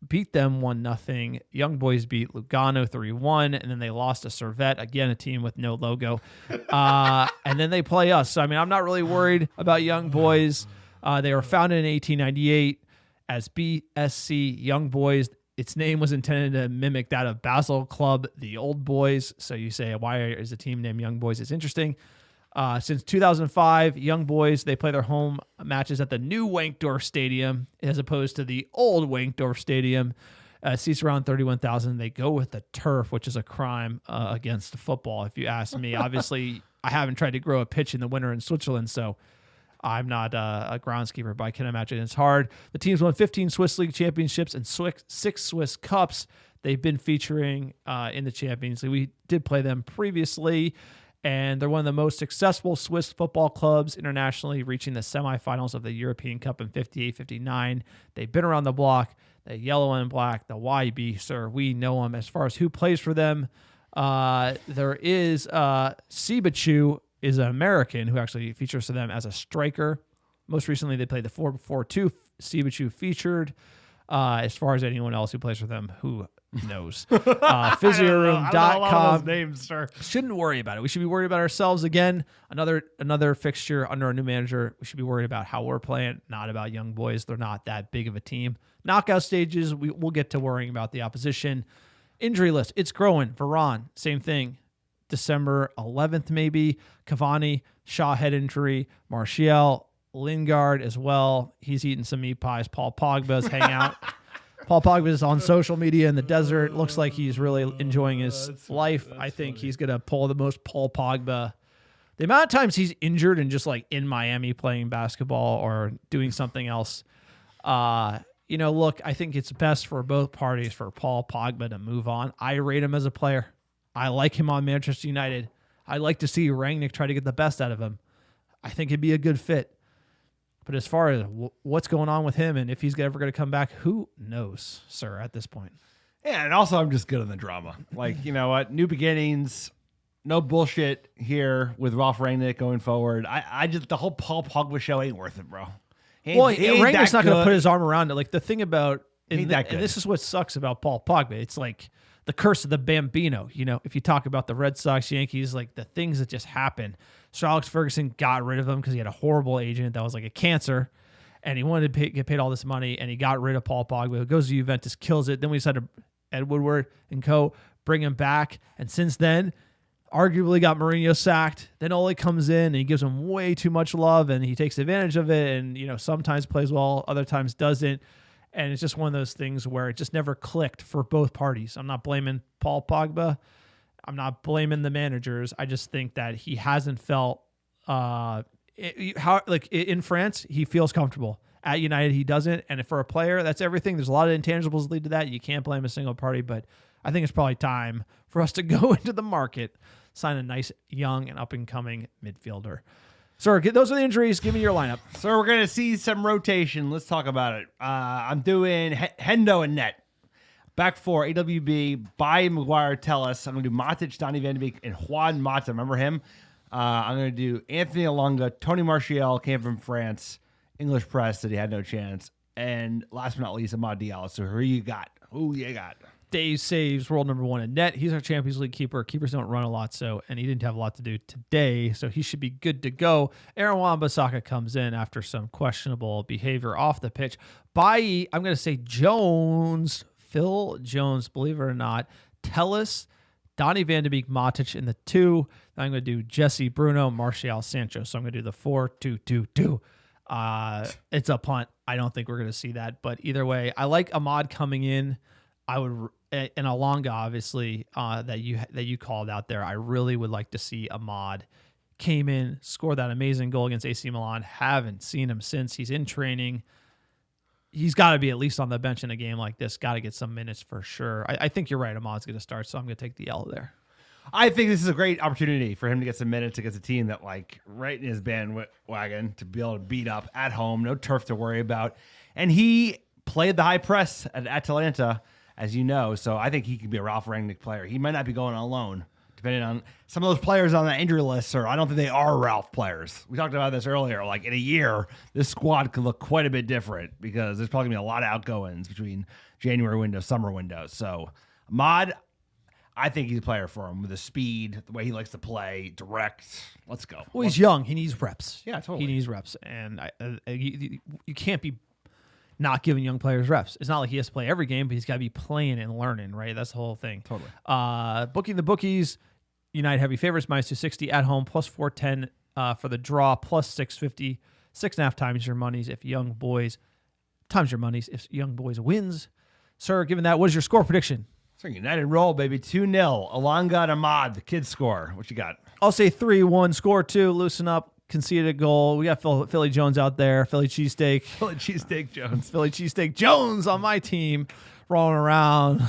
beat them 1-0. Young Boys beat Lugano 3-1, and then they lost to Servette, again a team with no logo. And then they play us. So I mean, I'm not really worried about Young Boys. They were founded in 1898 as BSC Young Boys. Its name was intended to mimic that of Basel Club, the Old Boys. So you say, why is a team named Young Boys? It's interesting. Since 2005, Young Boys, they play their home matches at the new Wankdorf Stadium as opposed to the old Wankdorf Stadium. Seats around 31,000. They go with the turf, which is a crime against football, if you ask me. Obviously, I haven't tried to grow a pitch in the winter in Switzerland, so I'm not a groundskeeper, but I can imagine it's hard. The team's won 15 Swiss League championships and 6 Swiss Cups. They've been featuring in the Champions League. We did play them previously, and they're one of the most successful Swiss football clubs internationally, reaching the semifinals of the European Cup in 58-59. They've been around the block. The yellow and black, the YB, sir, we know them. As far as who plays for them, there is Sibachu is an American who actually features for them as a striker. Most recently, they played the 4-4-2. Sibachu featured. As far as anyone else who plays for them, who knows? Physioroom.com. Names, sir. Shouldn't worry about it. We should be worried about ourselves again. Another fixture under our new manager. We should be worried about how we're playing, not about Young Boys. They're not that big of a team. Knockout stages, we'll get to worrying about the opposition. Injury list, it's growing. Varane, same thing. December 11th, maybe. Cavani, Shaw head injury. Martial, Lingard as well. He's eating some meat pies. Paul Pogba's hang out. Paul Pogba is on social media in the desert. Looks like he's really enjoying his life. I think he's going to pull the most Paul Pogba. The amount of times he's injured and just like in Miami playing basketball or doing something else. Look, I think it's best for both parties for Paul Pogba to move on. I rate him as a player. I like him on Manchester United. I'd like to see Rangnick try to get the best out of him. I think it'd be a good fit. But as far as what's going on with him and if he's ever going to come back, who knows, sir, at this point. Yeah, and also I'm just good on the drama. Like, you know what? New beginnings. No bullshit here with Ralph Rangnick going forward. I just, the whole Paul Pogba show ain't worth it, bro. Rangnick's not going to put his arm around it. Like, the thing about, and that good. this is what sucks about Paul Pogba. It's like the curse of the Bambino. You know, if you talk about the Red Sox, Yankees, like the things that just happen. Sir Alex Ferguson got rid of him because he had a horrible agent that was like a cancer, and he wanted to get paid all this money, and he got rid of Paul Pogba, who goes to Juventus, kills it. Then we decided Ed Woodward and co. bring him back, and since then, arguably got Mourinho sacked. Then Ole comes in, and he gives him way too much love, and he takes advantage of it, and sometimes plays well, other times doesn't. And it's just one of those things where it just never clicked for both parties. I'm not blaming Paul Pogba. I'm not blaming the managers. I just think that he hasn't felt in France, he feels comfortable. At United, he doesn't. And for a player, that's everything. There's a lot of intangibles lead to that. You can't blame a single party, but I think it's probably time for us to go into the market, sign a nice young and up-and-coming midfielder. Sir, those are the injuries. Give me your lineup. So we're going to see some rotation. Let's talk about it. I'm doing Hendo and net. Back four, AWB, Bailly, Maguire, Telles. I'm going to do Matic, Donny van de Beek, and Juan Mata. Remember him? I'm going to do Anthony Alonga, Tony Martial, came from France. English press said he had no chance. And last but not least, Amad Diallo. So who you got? Dave saves world number 1 in net. He's our Champions League keeper. Keepers don't run a lot, and he didn't have a lot to do today, so he should be good to go. Aaron Wan-Bissaka comes in after some questionable behavior off the pitch. Bailly, I'm going to say Jones, Phil Jones, believe it or not, Telles, Donny van de Beek, Matic in the 2. Then I'm going to do Jesse, Bruno, Martial, Sancho. So I'm going to do the 4-2-2-2. It's a punt. I don't think we're going to see that, but either way, I like Ahmad coming in. I would, and Alonga, obviously, that you called out there. I really would like to see Ahmad came in, scored that amazing goal against AC Milan. Haven't seen him since. He's in training. He's got to be at least on the bench in a game like this. Got to get some minutes for sure. I think you're right. Ahmad's going to start, so I'm going to take the L there. I think this is a great opportunity for him to get some minutes against a team that, like, right in his bandwagon to be able to beat up at home. No turf to worry about. And he played the high press at Atalanta, as you know, so I think he could be a Ralph Rangnick player. He might not be going on loan, depending on some of those players on the injury list, or I don't think they are Ralph players. We talked about this earlier. Like, in a year, this squad could look quite a bit different because there's probably going to be a lot of outgoings between January window, summer window. So, Ahmad, I think he's a player for him with the speed, the way he likes to play, direct. Let's go. Well, he's young. He needs reps. Yeah, totally. He needs reps, and you can't be not giving young players reps. It's not like he has to play every game, but he's got to be playing and learning, right? That's the whole thing. Totally. Booking the bookies, United heavy favorites, -260 at home, +410 for the draw, +650, 6.5 times your monies if Young Boys wins. Sir, given that, what is your score prediction? So United roll, baby. 2-0. Alonga and Ahmad, the kids score. What you got? I'll say 3-1. Score 2. Loosen up. Conceded a goal. We got Philly Jones out there. Philly cheesesteak. Philly cheesesteak Jones. Philly cheesesteak Jones on my team, rolling around.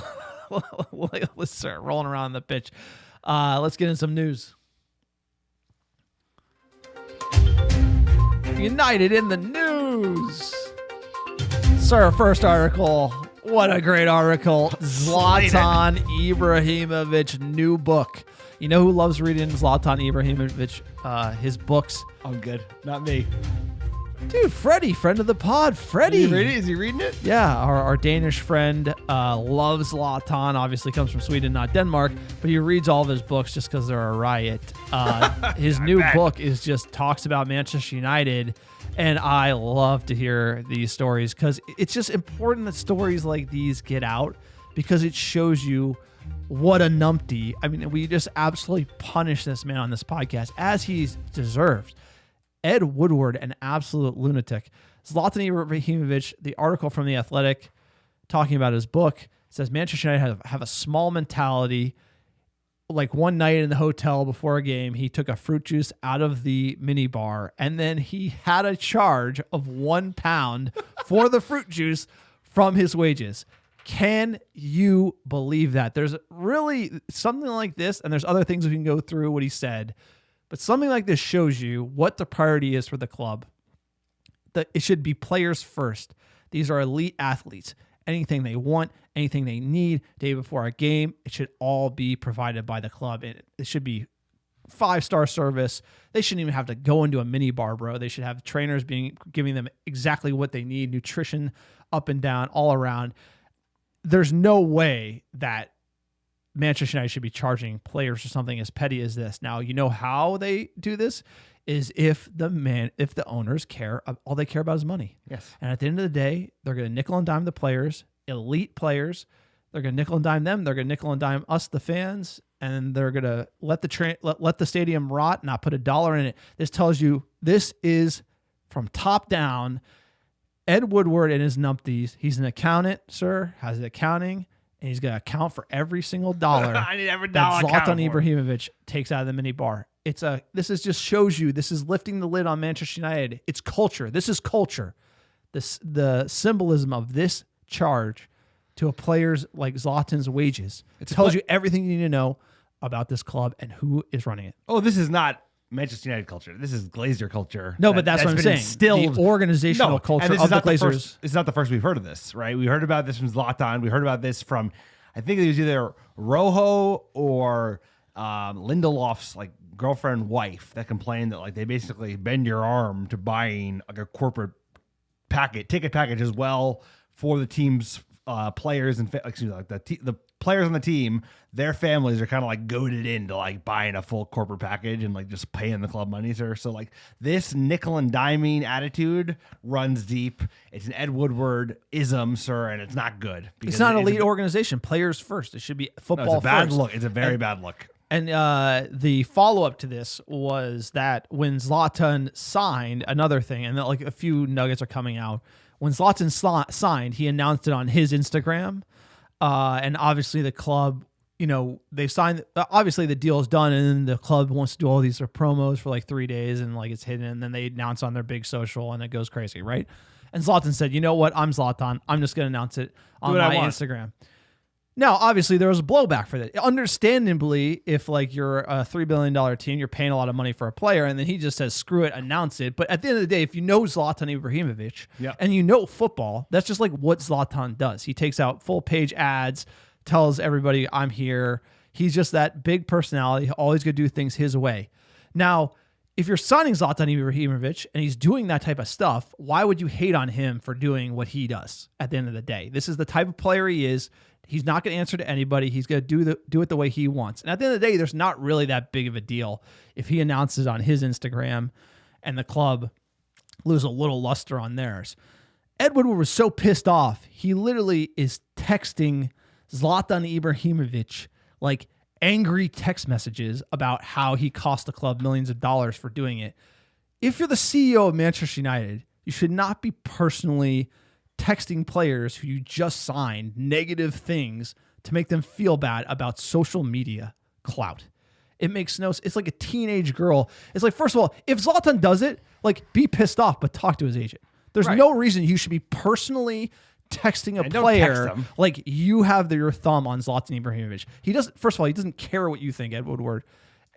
Let's start rolling around the pitch. Let's get in some news. United in the news. Sir, first article. What a great article. Zlatan Ibrahimovic, new book. You know who loves reading Zlatan Ibrahimovic, his books? I'm good. Not me. Dude, Freddie, friend of the pod. Freddie. Is he reading it? Yeah, our Danish friend loves Zlatan. Obviously comes from Sweden, not Denmark, but he reads all of his books just because they're a riot. His new book just talks about Manchester United, and I love to hear these stories because it's just important that stories like these get out because it shows you what a numpty. I mean, we just absolutely punish this man on this podcast as he's deserved. Ed Woodward, an absolute lunatic. Zlatan Ibrahimovic, the article from The Athletic talking about his book, says Manchester United have a small mentality. Like one night in the hotel before a game, he took a fruit juice out of the mini bar, and then he had a charge of £1 for the fruit juice from his wages. Can you believe that? There's really something like this, and there's other things we can go through what he said, but something like this shows you what the priority is for the club. That it should be players first. These are elite athletes. Anything they want, anything they need, day before a game, it should all be provided by the club. It should be 5-star service. They shouldn't even have to go into a mini bar, bro. They should have trainers giving them exactly what they need, nutrition up and down, all around. There's no way that Manchester United should be charging players for something as petty as this. Now, you know how they do this is if the owners care, all they care about is money. Yes. And at the end of the day, they're going to nickel and dime the players, elite players. They're going to nickel and dime them. They're going to nickel and dime us, the fans, and they're going to let the stadium rot, not put $1 in it. This tells you this is from top down. Ed Woodward and his numpties. He's an accountant, sir, has accounting, and he's going to account for every single dollar I need every dollar that Zlatan Ibrahimovic takes out of the mini bar. This just shows you this is lifting the lid on Manchester United. It's culture. This is culture. The symbolism of this charge to a player's like Zlatan's wages. It tells you everything you need to know about this club and who is running it. Oh, this is not Manchester United culture. This is Glazer culture. No, but that's what I'm been saying. Instilled. The organizational culture of the Glazers. It's not the first we've heard of this, right? We heard about this from Zlatan. We heard about this from, I think it was either Rojo or Lindelof's like girlfriend wife that complained that like they basically bend your arm to buying like a corporate ticket package as well for the team's players and the players on the team. Their families are kind of like goaded into like buying a full corporate package and like just paying the club money, sir. So like this nickel and diming attitude runs deep. It's an Ed Woodward ism, sir, and it's not good. It's not an elite organization. Players first. It should be football it's a bad first. look. It's a very bad look. And the follow-up to this was that when Zlatan signed, another thing, and like a few nuggets are coming out. When Zlatan signed, he announced it on his Instagram. And obviously the club, they signed, obviously the deal is done, and then the club wants to do all these promos for like 3 days, and like it's hidden, and then they announce on their big social, and it goes crazy, right? And Zlatan said, you know what? I'm Zlatan. I'm just going to announce it on my Instagram. Now, obviously, there was blowback for that. Understandably, if like you're a $3 billion team, you're paying a lot of money for a player, and then he just says, screw it, announce it. But at the end of the day, if you know Zlatan Ibrahimovic and you know football, that's just like what Zlatan does. He takes out full page ads, tells everybody, I'm here. He's just that big personality, always going to do things his way. Now, if you're signing Zlatan Ibrahimovic and he's doing that type of stuff, why would you hate on him for doing what he does at the end of the day? This is the type of player he is. He's not going to answer to anybody. He's going to do it the way he wants. And at the end of the day, there's not really that big of a deal if he announces on his Instagram and the club lose a little luster on theirs. Ed Woodward was so pissed off, he literally is texting Zlatan Ibrahimovic like angry text messages about how he cost the club millions of dollars for doing it. If you're the CEO of Manchester United, you should not be personally texting players who you just signed negative things to make them feel bad about social media clout. It makes no sense. It's like a teenage girl. It's like, first of all, if Zlatan does it, like be pissed off, but talk to his agent. There's no reason you should be personally texting a player like you have your thumb on Zlatan Ibrahimovic. He doesn't, first of all, he doesn't care what you think, Ed Woodward.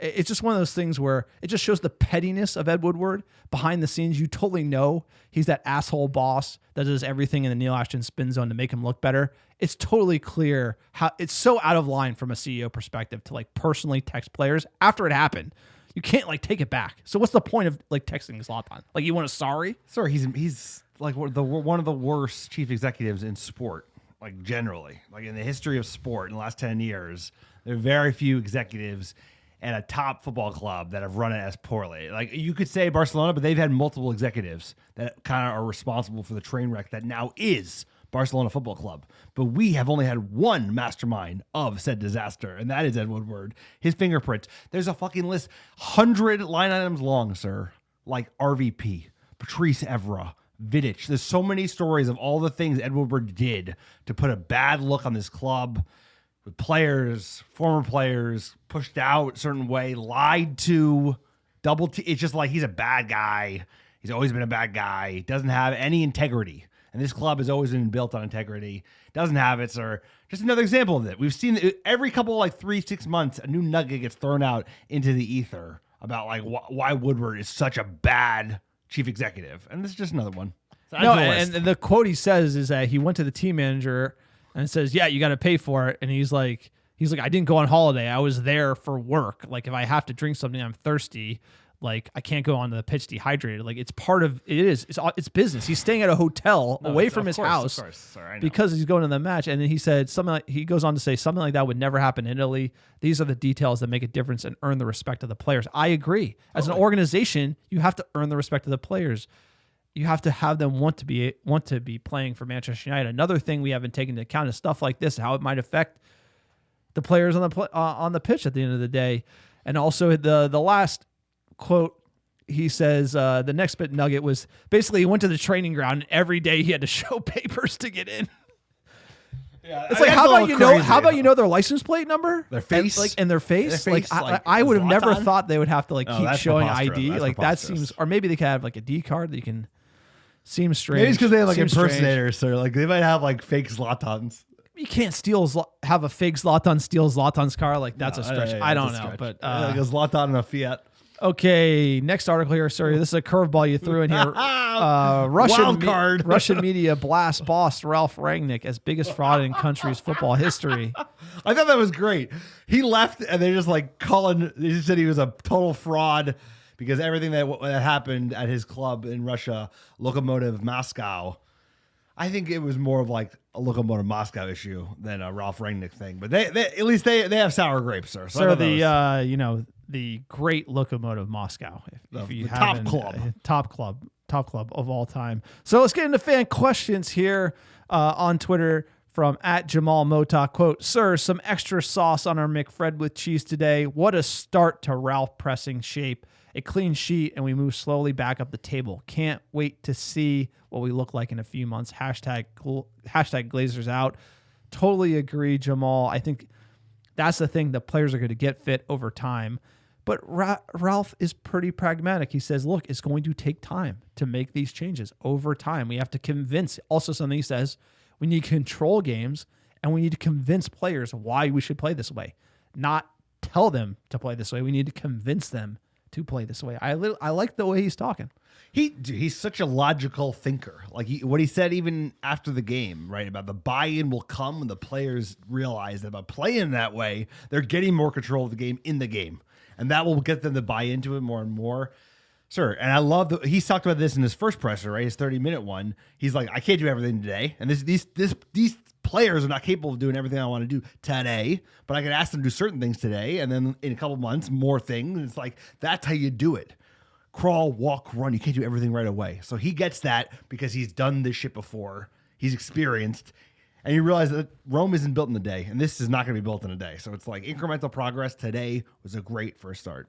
It's just one of those things where it just shows the pettiness of Ed Woodward behind the scenes. You totally know he's that asshole boss that does everything in the Neil Ashton spin zone to make him look better. It's totally clear how it's so out of line from a CEO perspective to like personally text players after it happened. You can't like take it back. So what's the point of like texting Zlatan? Like you want a sorry? Sir, he's like one of the worst chief executives in sport, like generally. Like in the history of sport in the last 10 years, there are very few executives and a top football club that have run it as poorly. Like you could say Barcelona, but they've had multiple executives that kind of are responsible for the train wreck that now is Barcelona Football Club. But we have only had one mastermind of said disaster, and that is Ed Woodward. His fingerprints. There's a fucking list, 100 line items long, sir. Like RVP, Patrice Evra, Vidic. There's so many stories of all the things Ed Woodward did to put a bad look on this club. With players, former players, pushed out a certain way, lied to, it's just like he's a bad guy. He's always been a bad guy. He doesn't have any integrity. And this club has always been built on integrity. Doesn't have it, sir. Just another example of it. We've seen it every couple, like 3-6 months, a new nugget gets thrown out into the ether about like why Woodward is such a bad chief executive. And this is just another one. No, and the quote he says is that he went to the team manager and says, yeah, you got to pay for it. And he's like, I didn't go on holiday. I was there for work. Like if I have to drink something, I'm thirsty. Like I can't go onto the pitch dehydrated. Like it's part of it's business. He's staying at a hotel away from his house because he's going to the match. And then he said he goes on to say something like that would never happen in Italy. These are the details that make a difference and earn the respect of the players. I agree. As an organization, you have to earn the respect of the players. You have to have them want to be playing for Manchester United. Another thing we haven't taken into account is stuff like this, how it might affect the players on the pitch at the end of the day. And also the last quote, he says the next bit nugget was basically he went to the training ground and every day he had to show papers to get in. Yeah, it's like how about you know their license plate number, their face, their face. Like I would have never thought they would have to keep showing ID. Like that seems, or maybe they could have like a D card that you can. Seems strange. Maybe it's because they have like impersonators, or like they might have like fake Zlatans. you can't have a fake Zlatan steal Zlatan's car. Like, that's a stretch. I don't know. But like a Zlatan in a Fiat. Okay, next article here. Sorry, this is a curveball you threw in here. Wild card. Russian media blasts boss Ralph Rangnick as biggest fraud in country's football history. I thought that was great. He left, and they're just like calling. They just said he was a total fraud because everything that happened at his club in Russia, Lokomotiv Moscow. I think it was more of like a Lokomotiv Moscow issue than a Ralph Rangnick thing. But they at least they have sour grapes, sir. So the great Lokomotiv Moscow, if you top club, top club of all time. So let's get into fan questions here on Twitter from @JamalMotok. Quote, "Sir, some extra sauce on our McFred with cheese today. What a start to Ralph pressing shape. A clean sheet, and we move slowly back up the table. Can't wait to see what we look like in a few months. Hashtag Glazers out." Totally agree, Jamal. I think that's the thing. The players are going to get fit over time. But Ralph is pretty pragmatic. He says, look, it's going to take time to make these changes over time. We have to convince. Also, something he says, we need to control games, and we need to convince players why we should play this way. Not tell them to play this way. We need to convince them to play this way. I like the way he's talking. He's such a logical thinker. Like what he said even after the game, right? About the buy-in will come when the players realize that by playing that way, they're getting more control of the game in the game. And that will get them to buy into it more and more. Sure. And I love he's talked about this in his first presser, right? His 30-minute one. He's like, I can't do everything today. And these players are not capable of doing everything I want to do today, but I can ask them to do certain things today. And then in a couple months, more things. And it's like, that's how you do it. Crawl, walk, run. You can't do everything right away. So he gets that because he's done this shit before. He's experienced. And you realize that Rome isn't built in a day, and this is not going to be built in a day. So it's like incremental progress. Today was a great first start.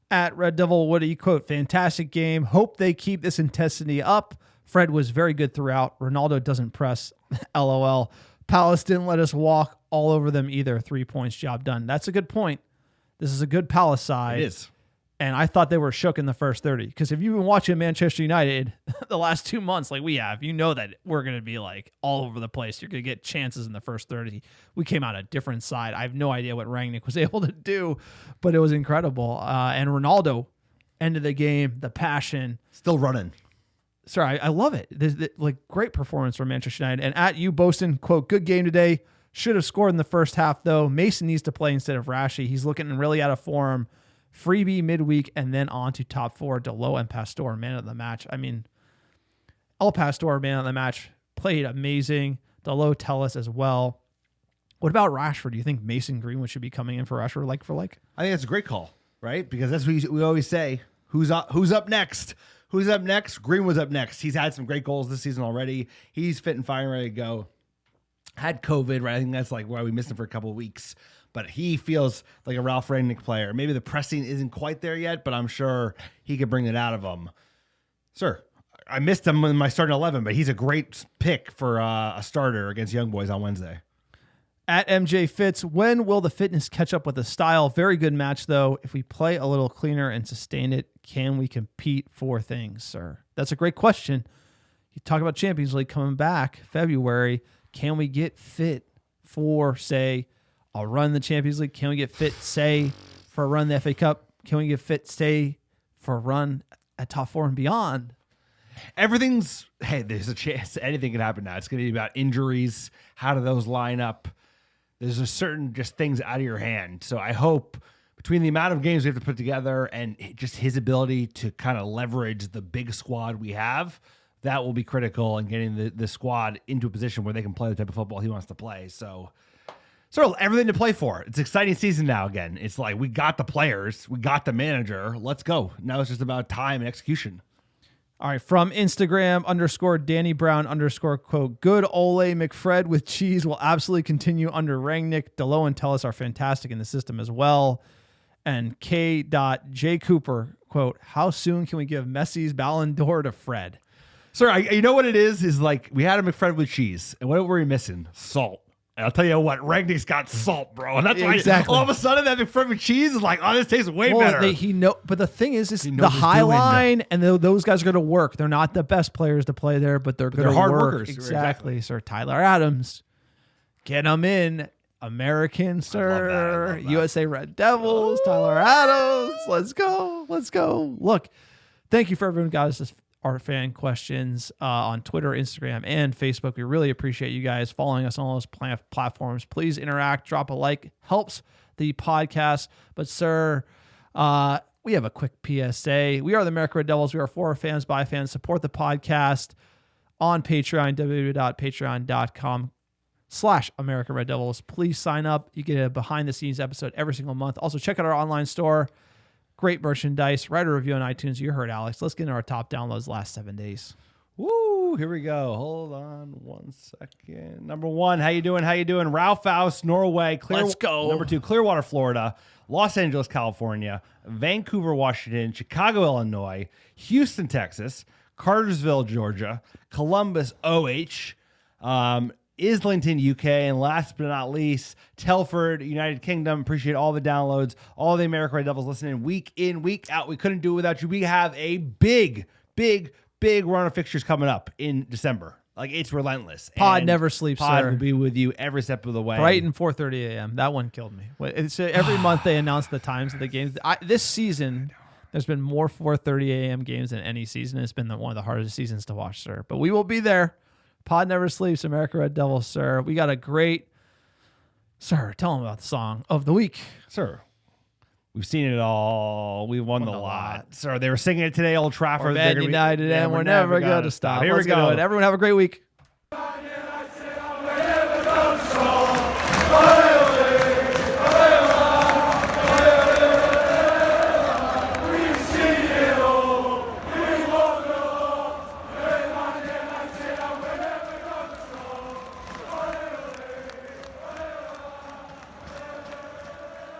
@Red Devil Woody, quote, "Fantastic game. Hope they keep this intensity up. Fred was very good throughout. Ronaldo doesn't press. LOL. Palace didn't let us walk all over them either. 3 points, job done." That's a good point. This is a good Palace side. It is. And I thought they were shook in the first 30. Because if you've been watching Manchester United the last 2 months like we have, you know that we're going to be like all over the place. You're going to get chances in the first 30. We came out a different side. I have no idea what Rangnick was able to do, but it was incredible. And Ronaldo, end of the game, the passion. Still running. Sorry, I love it. There's like great performance from Manchester United. And @YouBoston, quote, "Good game today. Should have scored in the first half, though. Mason needs to play instead of Rashi. He's looking really out of form. Freebie midweek, and then on to top four. Delo and Pastore, man of the match." I mean, El Pastore, man of the match, played amazing. Delo, Telles as well. What about Rashford? Do you think Mason Greenwood should be coming in for Rashford like for like? I think that's a great call, right? Because that's what we always say. Who's up next? Who's up next? Greenwood's up next. He's had some great goals this season already. He's fit and fine, ready to go. Had COVID, right? I think that's like why we missed him for a couple of weeks. But he feels like a Ralph Rangnick player. Maybe the pressing isn't quite there yet, but I'm sure he could bring it out of him. Sir, I missed him in my starting 11, but he's a great pick for a starter against Young Boys on Wednesday. @MJ Fitz, when will the fitness catch up with the style? Very good match, though. If we play a little cleaner and sustain it, can we compete for things, sir? That's a great question. You talk about Champions League coming back February. Can we get fit for, say, a run in the Champions League? Can we get fit, say, for a run in the FA Cup? Can we get fit, say, for a run at top four and beyond? There's a chance anything can happen now. It's going to be about injuries. How do those line up? There's a certain just things out of your hand. So I hope between the amount of games we have to put together and just his ability to kind of leverage the big squad we have, that will be critical in getting the squad into a position where they can play the type of football he wants to play. So everything to play for. It's an exciting season now again. It's like we got the players, we got the manager. Let's go. Now it's just about time and execution. All right, from Instagram _Danny Brown _ quote, "Good Ole McFred with cheese will absolutely continue under Rangnick. Delo and Telles are fantastic in the system as well." And K.J. Cooper, quote, "How soon can we give Messi's Ballon d'Or to Fred?" Sir, you know what it is like we had a McFred with cheese. And what were we missing? Salt. And I'll tell you what, Rangnick's got salt, bro. And that's why all of a sudden that McFred with cheese is like, oh, this tastes way better. But the thing is the high line, and those guys are going to work. They're not the best players to play there, but they're going to hard work. workers. Exactly. Sir Tyler Adams, Get them in. American, sir. I love that. USA Red Devils. Tyler Adams. Let's go. Let's go. Look, thank you for everyone who got us our fan questions on Twitter, Instagram, and Facebook. We really appreciate you guys following us on all those platforms. Please interact. Drop a like. Helps the podcast. But, sir, we have a quick PSA. We are the American Red Devils. We are for fans, by fans. Support the podcast on Patreon, www.patreon.com/American Red Devils. Please sign up. You get a behind-the-scenes episode every single month. Also, check out our online store. Great merchandise. Write a review on iTunes. You heard Alex. Let's get into our top downloads last 7 days. Woo! Here we go. Hold on 1 second. Number 1, how you doing? How you doing? Ralph House, Norway. Let's go. Number 2, Clearwater, Florida. Los Angeles, California. Vancouver, Washington. Chicago, Illinois. Houston, Texas. Cartersville, Georgia. Columbus, OH. Islington, UK, and last but not least, Telford, United Kingdom. Appreciate all the downloads, all the American Red Devils listening week in, week out. We couldn't do it without you. We have a big run of fixtures coming up in December. Like, it's relentless. Pod And never sleeps, Pod sir. will be with you every step of the way. Brighton, 4:30 a.m. That one killed me. It's every month they announce the times of the games. This season, there's been more 4:30 a.m. games than any season. It's been one of the hardest seasons to watch, sir. But we will be there. Pod never sleeps, America Red Devils, sir. We got a great... Sir, tell them about the song of the week. Sir, we've seen it all. We won the lot. Sir, they were singing it today, Old Trafford. We're bad united and we're never going to stop. Here we Let's get go. to it. Everyone have a great week.